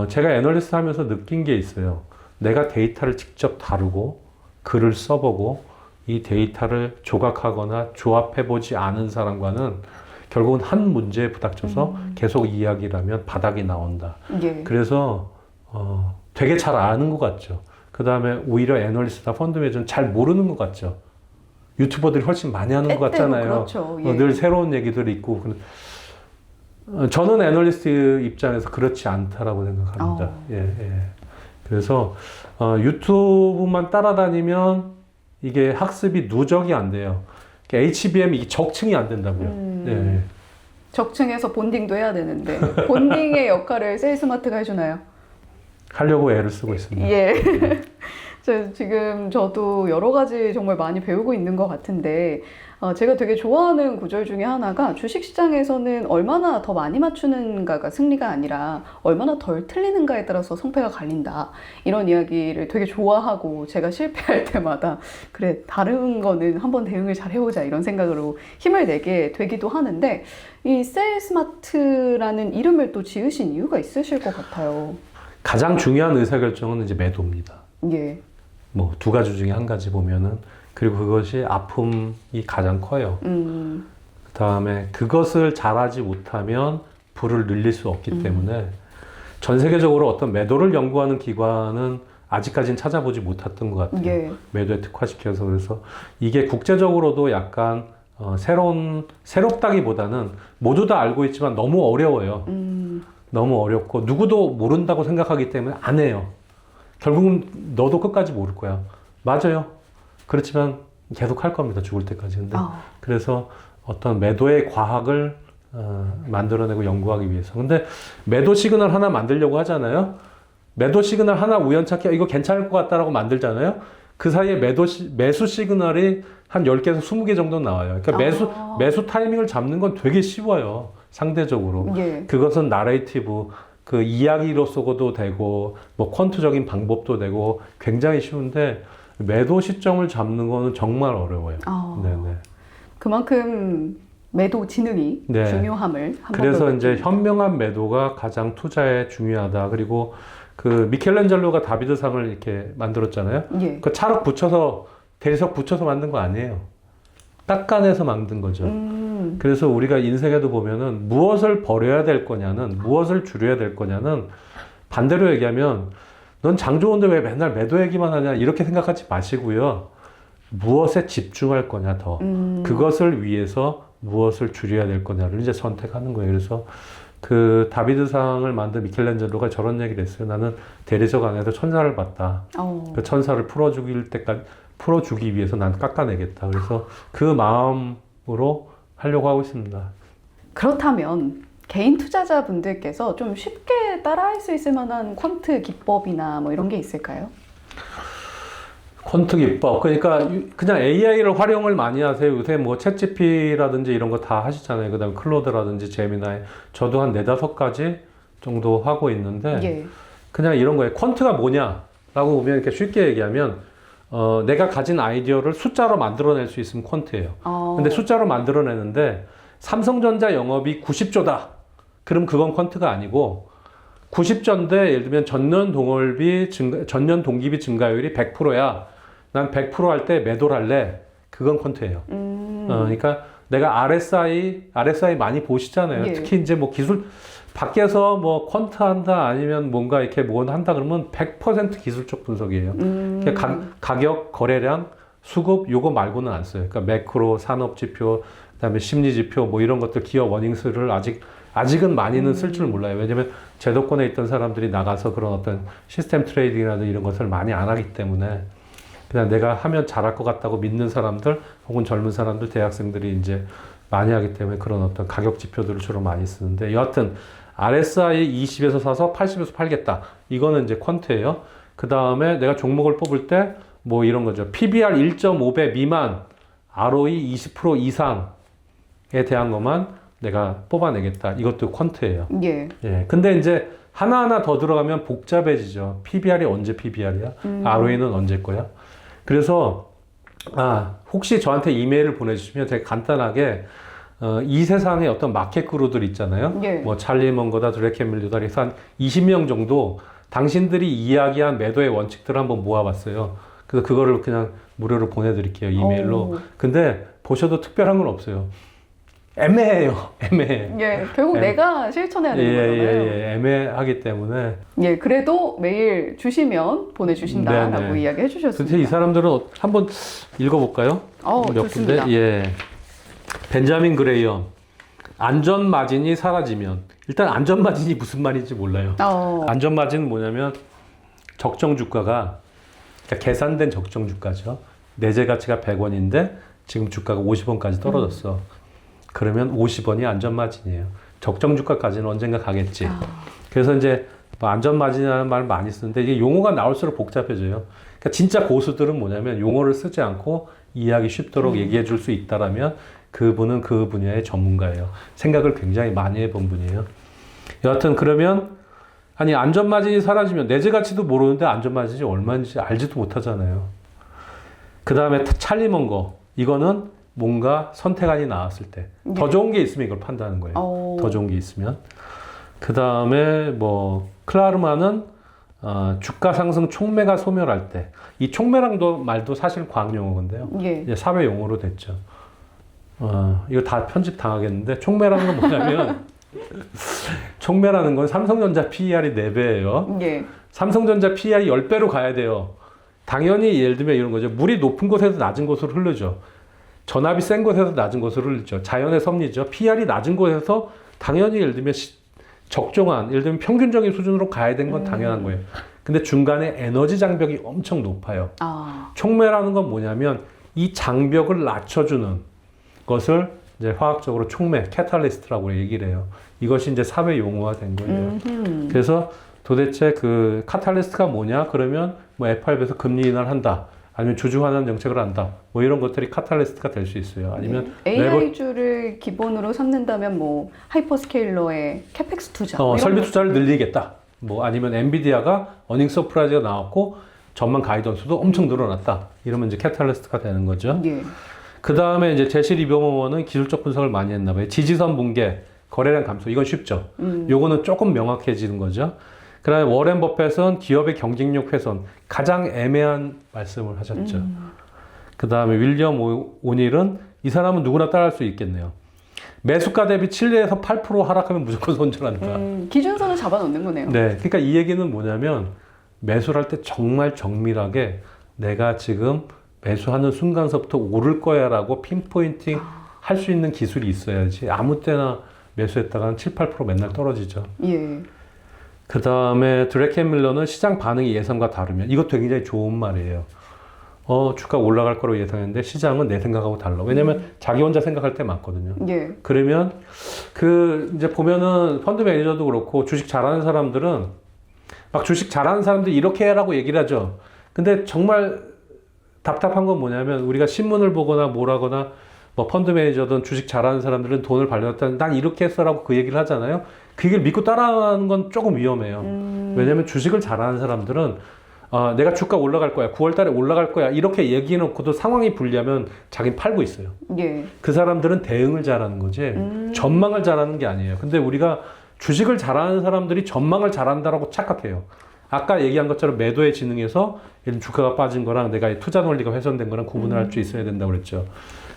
제가 애널리스트 하면서 느낀 게 있어요. 내가 데이터를 직접 다루고 글을 써보고 이 데이터를 조각하거나 조합해보지 않은 사람과는 결국은 한 문제에 부닥쳐서 계속 이야기를 하면 바닥이 나온다. 예. 그래서 되게 잘 아는 것 같죠. 그 다음에 오히려 애널리스트나 펀드 매니저는 잘 모르는 것 같죠. 유튜버들이 훨씬 많이 하는 것 같잖아요. 그렇죠. 예. 늘 새로운 얘기들이 있고. 저는 애널리스트 입장에서 그렇지 않다라고 생각합니다. 예. 그래서 유튜브만 따라다니면 이게 학습이 누적이 안 돼요. HBM 이 적층이 안 된다고요. 예. 적층에서 본딩도 해야 되는데 본딩의 역할을 세일스마트가 해주나요? 하려고 애를 쓰고 있습니다. 예. 지금 저도 여러 가지 정말 많이 배우고 있는 것 같은데 제가 되게 좋아하는 구절 중에 하나가 주식시장에서는 얼마나 더 많이 맞추는가가 승리가 아니라 얼마나 덜 틀리는가에 따라서 성패가 갈린다. 이런 이야기를 되게 좋아하고 제가 실패할 때마다 그래 다른 거는 한번 대응을 잘 해보자 이런 생각으로 힘을 내게 되기도 하는데 이 세일스마트라는 이름을 또 지으신 이유가 있으실 것 같아요. 가장 중요한 의사결정은 이제 매도입니다. 예. 뭐 두 가지 중에 한 가지 보면은 그리고 그것이 아픔이 가장 커요. 그 다음에 그것을 잘하지 못하면 부를 늘릴 수 없기 때문에 전 세계적으로 어떤 매도를 연구하는 기관은 아직까지는 찾아보지 못했던 것 같아요. 예. 매도에 특화시켜서. 그래서 이게 국제적으로도 약간 새롭다기보다는 모두 다 알고 있지만 너무 어려워요. 너무 어렵고 누구도 모른다고 생각하기 때문에 안 해요. 결국은 너도 끝까지 모를 거야. 맞아요. 그렇지만 계속 할 겁니다. 죽을 때까지. 근데 그래서 어떤 매도의 과학을 만들어내고 연구하기 위해서. 근데 매도 시그널 하나 만들려고 하잖아요. 매도 시그널 하나 우연찮게 이거 괜찮을 것 같다라고 만들잖아요. 그 사이에 매수 시그널이 한 10개에서 20개 정도 나와요. 그러니까 매수 타이밍을 잡는 건 되게 쉬워요. 상대적으로. 예. 그것은 나레이티브, 그 이야기로서도 되고, 뭐 퀀트적인 방법도 되고, 굉장히 쉬운데, 매도 시점을 잡는 거는 정말 어려워요. 네네. 그만큼 매도 지능이 네. 중요함을 그래서 이제 현명한 매도가 가장 투자에 중요하다. 그리고 그 미켈란젤로가 다비드상을 이렇게 만들었잖아요. 예. 그 찰흙 붙여서, 대리석 붙여서 만든 거 아니에요. 닦아내서 만든 거죠. 그래서 우리가 인생에도 보면은 무엇을 버려야 될 거냐는, 무엇을 줄여야 될 거냐는 반대로 얘기하면 넌 장 좋은데 왜 맨날 매도 얘기만 하냐 이렇게 생각하지 마시고요. 무엇에 집중할 거냐 더. 그것을 위해서 무엇을 줄여야 될 거냐를 이제 선택하는 거예요. 그래서 그 다비드상을 만든 미켈란젤로가 저런 얘기를 했어요. 나는 대리석 안에서 천사를 봤다. 그 천사를 풀어주기 위해서 난 깎아내겠다. 그래서 그 마음으로 하려고 하고 있습니다. 그렇다면 개인 투자자분들께서 좀 쉽게 따라할 수 있을 만한 퀀트 기법이나 뭐 이런 게 있을까요? 퀀트 기법. 그러니까 그냥 AI를 활용을 많이 하세요. 요새 뭐 챗GPT라든지 이런 거 다 하시잖아요. 그다음에 클로드라든지 제미나이. 저도 한 4-5가지 정도 하고 있는데 예. 그냥 이런 거예요. 퀀트가 뭐냐라고 보면 이렇게 쉽게 얘기하면 내가 가진 아이디어를 숫자로 만들어낼 수 있으면 퀀트예요. 근데 숫자로 만들어내는데 삼성전자 영업이 90조다. 그럼 그건 퀀트가 아니고 90조인데 예를 들면 전년 동기비 증가율이 100%야. 난 100% 할 때 매도를 할래. 그건 퀀트예요. 그러니까 내가 RSI 많이 보시잖아요. 예. 특히 이제 뭐 기술 밖에서 뭐 퀀트 한다 아니면 뭔가 이렇게 뭐 한다 그러면 100% 기술적 분석이에요. 가격, 거래량, 수급 요거 말고는 안 써요. 그러니까 매크로, 산업 지표, 그다음에 심리 지표 뭐 이런 것들 기업 워닝스를 아직은 많이는 쓸 줄 몰라요. 왜냐면 제도권에 있던 사람들이 나가서 그런 어떤 시스템 트레이딩이라든지 이런 것을 많이 안 하기 때문에 그냥 내가 하면 잘할 것 같다고 믿는 사람들 혹은 젊은 사람들, 대학생들이 이제 많이 하기 때문에 그런 어떤 가격 지표들을 주로 많이 쓰는데 여하튼 RSI 20에서 사서 80에서 팔겠다. 이거는 이제 퀀트예요. 그 다음에 내가 종목을 뽑을 때 뭐 이런 거죠. PBR 1.5배 미만, ROE 20% 이상에 대한 것만 내가 뽑아내겠다. 이것도 퀀트예요. 예. 예. 근데 이제 하나하나 더 들어가면 복잡해지죠. PBR이 언제 PBR이야? ROE는 언제 거야? 그래서 혹시 저한테 이메일을 보내주시면 되게 간단하게 이 세상에 어떤 마켓 그루들 있잖아요. 예. 뭐 찰리 먼거다, 드레켄밀류다, 그래서 한 20명 정도 당신들이 이야기한 매도의 원칙들을 한번 모아봤어요. 그래서 그거를 그냥 무료로 보내드릴게요, 이메일로. 오. 근데 보셔도 특별한 건 없어요. 애매해요, 애매해. 예, 결국 내가 실천해야 되는 거잖아요. 예, 애매하기 때문에. 예, 그래도 메일 주시면 보내주신다라고 네네. 이야기 해주셨습니다. 도대체 이 사람들은 한번 읽어볼까요? 좋습니다. 군데? 예. 벤자민 그레이엄. 안전마진이 사라지면. 일단 안전마진이 무슨 말인지 몰라요. 안전마진은 뭐냐면 적정주가가, 그러니까 계산된 적정주가죠. 내재 가치가 100원인데 지금 주가가 50원까지 떨어졌어. 그러면 50원이 안전마진이에요. 적정주가까지는 언젠가 가겠지. 그래서 이제 뭐 안전마진이라는 말을 많이 쓰는데 이게 용어가 나올수록 복잡해져요. 그러니까 진짜 고수들은 뭐냐면 용어를 쓰지 않고 이해하기 쉽도록 얘기해 줄 수 있다라면 그분은 그 분야의 전문가예요. 생각을 굉장히 많이 해본 분이에요. 여하튼 그러면 아니 안전마진이 사라지면 내재 가치도 모르는데 안전마진이 얼마인지 알지도 못하잖아요. 그 다음에 찰리 먼거. 이거는 뭔가 선택안이 나왔을 때 더 좋은 게 있으면 이걸 판다는 거예요. 더 좋은 게 있으면. 그 다음에 뭐 클라르만은 주가 상승 촉매가 소멸할 때. 이 촉매랑도 말도 사실 과학 용어인데요. 예. 이제 사회 용어로 됐죠. 이거 다 편집 당하겠는데 촉매라는 건 뭐냐면 촉매라는 건 삼성전자 PER이 4배예요. 예. 삼성전자 PER이 10배로 가야 돼요. 당연히 예를 들면 이런 거죠. 물이 높은 곳에서 낮은 곳으로 흐르죠. 전압이 센 곳에서 낮은 곳으로 흐르죠. 자연의 섭리죠. PER이 낮은 곳에서 당연히 예를 들면 적정한, 예를 들면 평균적인 수준으로 가야 되는 건 당연한 거예요. 근데 중간에 에너지 장벽이 엄청 높아요. 촉매라는 건 뭐냐면 이 장벽을 낮춰주는 것을 이제 화학적으로 촉매, 캐탈리스트라고 얘기를 해요. 이것이 이제 사회 용어가 된 거예요. 그래서 도대체 그 카탈리스트가 뭐냐? 그러면 뭐 FRB에서 금리 인하를 한다. 아니면 주주 환원 정책을 한다. 뭐 이런 것들이 카탈리스트가 될 수 있어요. 아니면 AI주를 기본으로 삼는다면 뭐 하이퍼스케일러의 캐펙스 투자, 설비 투자를 늘리겠다. 뭐 아니면 엔비디아가 어닝 서프라이즈가 나왔고 전망 가이던스도 엄청 늘어났다. 이러면 이제 캐탈리스트가 되는 거죠. 예. 그 다음에 이제 제시 리버모어는 기술적 분석을 많이 했나 봐요. 지지선 붕괴, 거래량 감소. 이건 쉽죠. 요거는 조금 명확해지는 거죠. 그 다음에 워렌 버핏은 기업의 경쟁력 훼손. 가장 애매한 말씀을 하셨죠. 그 다음에 윌리엄 오닐은 이 사람은 누구나 따라할 수 있겠네요. 매수가 대비 7에서 8% 하락하면 무조건 손절한다. 기준선을 잡아놓는 거네요. 네. 그러니까 이 얘기는 뭐냐면 매수를 할 때 정말 정밀하게 내가 지금 매수하는 순간서부터 오를 거야 라고 핀포인팅 할 수 있는 기술이 있어야지 아무 때나 매수했다가는 7, 8% 맨날 떨어지죠. 예. 그 다음에 드레켄밀러는 시장 반응이 예상과 다르면 이것도 굉장히 좋은 말이에요. 주가 올라갈 거라고 예상했는데 시장은 내 생각하고 달라. 왜냐면 자기 혼자 생각할 때 많거든요. 예. 그러면 이제 보면은 펀드 매니저도 그렇고 주식 잘하는 사람들은 막 주식 잘하는 사람들이 이렇게 해라고 얘기를 하죠. 근데 정말 답답한 건 뭐냐면 우리가 신문을 보거나 뭘 하거나 뭐 펀드 매니저든 주식 잘하는 사람들은 돈을 발렸다. 난 이렇게 했어라고 그 얘기를 하잖아요. 그 얘기를 믿고 따라하는 건 조금 위험해요. 왜냐면 주식을 잘하는 사람들은 내가 주가 올라갈 거야. 9월 달에 올라갈 거야. 이렇게 얘기해놓고도 상황이 불리하면 자기는 팔고 있어요. 예. 그 사람들은 대응을 잘하는 거지 전망을 잘하는 게 아니에요. 근데 우리가 주식을 잘하는 사람들이 전망을 잘한다라고 착각해요. 아까 얘기한 것처럼 매도의 지능에서 주가가 빠진 거랑 내가 투자 논리가 훼손된 거랑 구분을 할 수 있어야 된다고 그랬죠.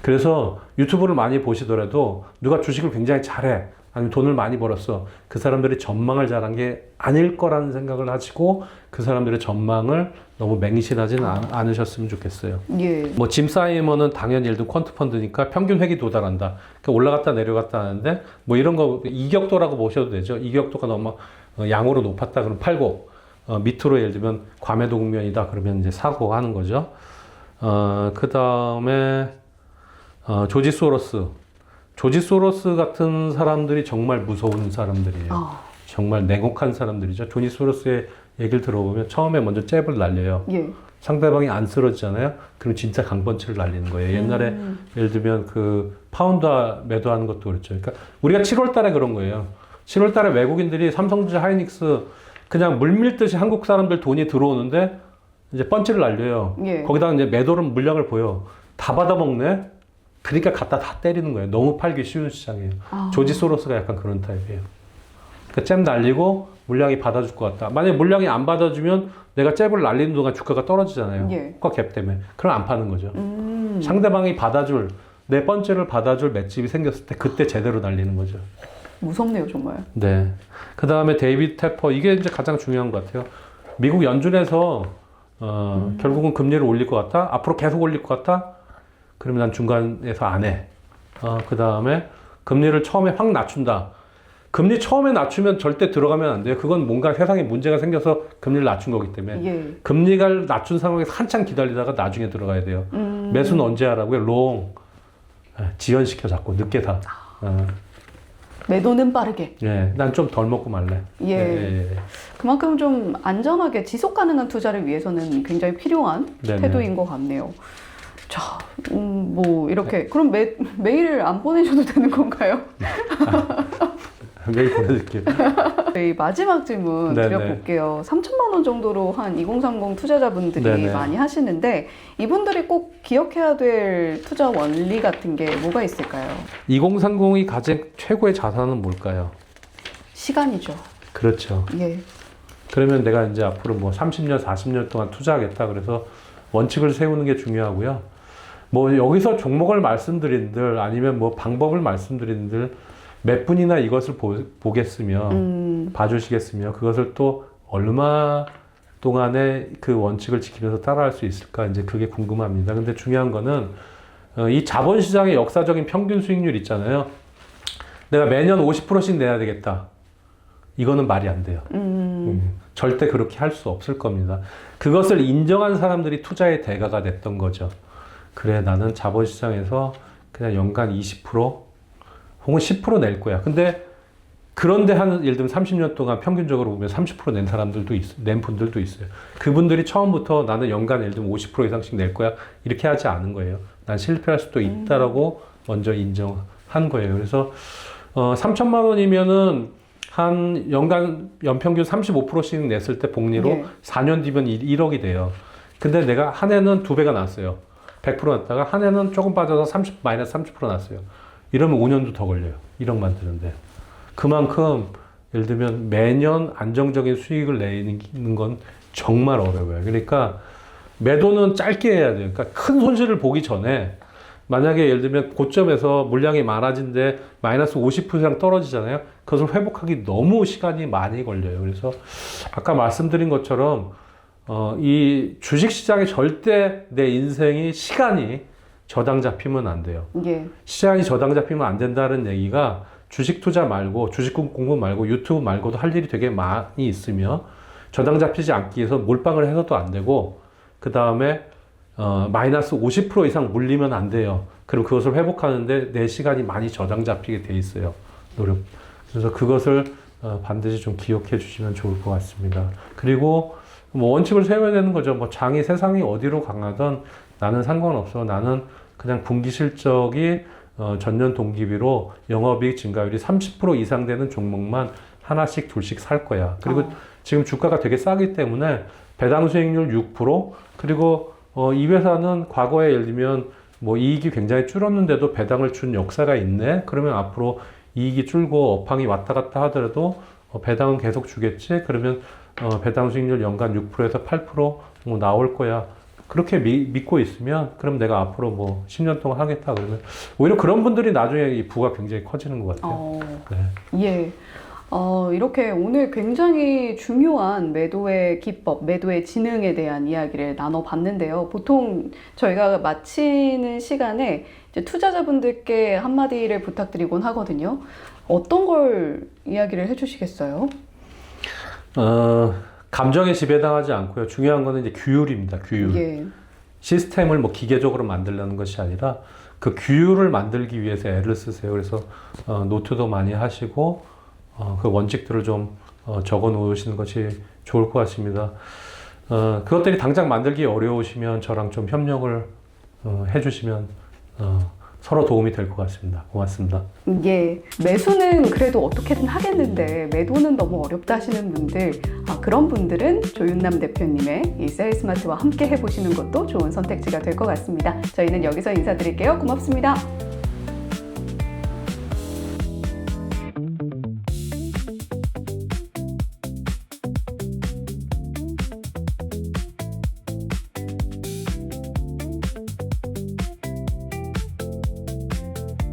그래서 유튜브를 많이 보시더라도 누가 주식을 굉장히 잘해. 아니면 돈을 많이 벌었어. 그 사람들이 전망을 잘한 게 아닐 거라는 생각을 하시고 그 사람들의 전망을 너무 맹신하지는 않으셨으면 좋겠어요. 예. 뭐 짐 사이먼은 당연히 예를 들면 퀀트 펀드니까 평균 획이 도달한다. 그러니까 올라갔다 내려갔다 하는데 뭐 이런 거 이격도라고 보셔도 되죠. 이격도가 너무 양으로 높았다 그러면 팔고 밑으로 예를 들면 과매도 국면이다 그러면 이제 사고 하는 거죠. 그 다음에 조지 소로스 같은 사람들이 정말 무서운 사람들이에요. 정말 냉혹한 사람들이죠. 조지 소로스의 얘기를 들어보면 처음에 먼저 잽을 날려요. 예. 상대방이 안 쓰러지잖아요. 그럼 진짜 강펀치를 날리는 거예요. 옛날에 예를 들면 그 파운드 매도하는 것도 그렇죠. 그러니까 우리가 7월 달에 그런 거예요. 7월 달에 외국인들이 삼성전자 하이닉스 그냥 물밀듯이 한국 사람들 돈이 들어오는데 이제 펀치를 날려요. 예. 거기다가 이제 매도는 물량을 보여. 다 받아먹네? 그러니까 갖다 다 때리는 거예요. 너무 팔기 쉬운 시장이에요. 조지 소로스가 약간 그런 타입이에요. 그러니까 잽 날리고 물량이 받아줄 것 같다. 만약에 물량이 안 받아주면 내가 잽을 날리는 동안 주가가 떨어지잖아요. 예. 호가 갭 때문에. 그럼 안 파는 거죠. 상대방이 받아줄, 내 번째를 받아줄 맷집이 생겼을 때 그때 제대로 날리는 거죠. 무섭네요, 정말. 네. 그 다음에 데이비드 태퍼, 이게 이제 가장 중요한 것 같아요. 미국 연준에서 결국은 금리를 올릴 것 같다? 앞으로 계속 올릴 것 같다? 그러면 난 중간에서 안 해. 그 다음에 금리를 처음에 확 낮춘다. 금리 처음에 낮추면 절대 들어가면 안 돼요. 그건 뭔가 세상에 문제가 생겨서 금리를 낮춘 거기 때문에. 예. 금리가 낮춘 상황에서 한참 기다리다가 나중에 들어가야 돼요. 매수는 언제 하라고요? 롱. 지연시켜 자꾸 늦게 사. 매도는 빠르게. 예, 난 좀 덜 먹고 말래. 예. 그만큼 좀 안전하게 지속 가능한 투자를 위해서는 굉장히 필요한 네네. 태도인 것 같네요. 자, 뭐 이렇게 그럼 메일을 안 보내셔도 되는 건가요? 메일 보내드릴게요. 저희 마지막 질문 네네. 드려볼게요. 3천만 원 정도로 한 2030 투자자분들이 네네. 많이 하시는데 이분들이 꼭 기억해야 될 투자 원리 같은 게 뭐가 있을까요? 2030이 가장 최고의 자산은 뭘까요? 시간이죠. 그렇죠. 예. 그러면 내가 이제 앞으로 뭐 30년, 40년 동안 투자하겠다. 그래서 원칙을 세우는 게 중요하고요. 뭐 여기서 종목을 말씀드린들 아니면 뭐 방법을 말씀드린들 몇 분이나 이것을 보겠으며 봐주시겠으며 그것을 또 얼마 동안에 그 원칙을 지키면서 따라할 수 있을까 이제 그게 궁금합니다. 근데 중요한 거는 이 자본시장의 역사적인 평균 수익률 있잖아요. 내가 매년 50%씩 내야 되겠다. 이거는 말이 안 돼요. 절대 그렇게 할 수 없을 겁니다. 그것을 인정한 사람들이 투자의 대가가 됐던 거죠. 그래, 나는 자본시장에서 그냥 연간 20% 혹은 10% 낼 거야. 근데 그런데 예를 들면 30년 동안 평균적으로 보면 30% 낸 사람들도 낸 분들도 있어요. 그분들이 처음부터 나는 연간 예를 들면 50% 이상씩 낼 거야. 이렇게 하지 않은 거예요. 난 실패할 수도 있다라고 먼저 인정한 거예요. 그래서 3천만 원이면은 한 연평균 35%씩 냈을 때 복리로 예. 4년 뒤면 1억이 돼요. 근데 내가 한 해는 2배가 났어요. 100% 났다가 한 해는 조금 빠져서 마이너스 30% 났어요. 이러면 5년도 더 걸려요. 1억 만드는데. 그만큼 예를 들면 매년 안정적인 수익을 내는 건 정말 어려워요. 그러니까 매도는 짧게 해야 돼요. 그러니까 큰 손실을 보기 전에 만약에 예를 들면 고점에서 물량이 많아진데 마이너스 50% 이상 떨어지잖아요. 그것을 회복하기 너무 시간이 많이 걸려요. 그래서 아까 말씀드린 것처럼 이 주식시장에 절대 내 인생이 시간이 저당 잡히면 안 돼요. 예. 시장이 저당 잡히면 안 된다는 얘기가 주식 투자 말고 주식 공부 말고 유튜브 말고도 할 일이 되게 많이 있으며 저당 잡히지 않기 위해서 몰빵을 해서도 안 되고 그 다음에 마이너스 50% 이상 물리면 안 돼요. 그럼 그것을 회복하는데 내 시간이 많이 저당 잡히게 돼 있어요. 그래서 그것을 반드시 좀 기억해 주시면 좋을 것 같습니다. 그리고 뭐 원칙을 세워야 되는 거죠. 뭐 장이 세상이 어디로 강하든 나는 상관없어. 나는 그냥 분기 실적이 전년 동기비로 영업이익 증가율이 30% 이상 되는 종목만 하나씩 둘씩 살 거야. 그리고 지금 주가가 되게 싸기 때문에 배당 수익률 6% 그리고 이 회사는 과거에 예를 들면 뭐 이익이 굉장히 줄었는데도 배당을 준 역사가 있네. 그러면 앞으로 이익이 줄고 업황이 왔다 갔다 하더라도 배당은 계속 주겠지. 그러면 배당 수익률 연간 6%에서 8% 나올 거야. 그렇게 믿고 있으면 그럼 내가 앞으로 뭐 10년 동안 하겠다 그러면 오히려 그런 분들이 나중에 이 부가 굉장히 커지는 것 같아요. 네. 예. 이렇게 오늘 굉장히 중요한 매도의 기법, 매도의 지능에 대한 이야기를 나눠봤는데요. 보통 저희가 마치는 시간에 이제 투자자분들께 한마디를 부탁드리곤 하거든요. 어떤 걸 이야기를 해주시겠어요? 감정에 지배당하지 않고요. 중요한 거는 이제 규율입니다. 규율. 예. 시스템을 뭐 기계적으로 만들려는 것이 아니라 그 규율을 만들기 위해서 애를 쓰세요. 그래서 노트도 많이 하시고 그 원칙들을 좀 적어 놓으시는 것이 좋을 것 같습니다. 그것들이 당장 만들기 어려우시면 저랑 좀 협력을 해주시면 서로 도움이 될 것 같습니다. 고맙습니다. 예, 매수는 그래도 어떻게든 하겠는데 매도는 너무 어렵다 하시는 분들, 그런 분들은 조윤남 대표님의 이 세일스마트와 함께 해보시는 것도 좋은 선택지가 될 것 같습니다. 저희는 여기서 인사드릴게요. 고맙습니다.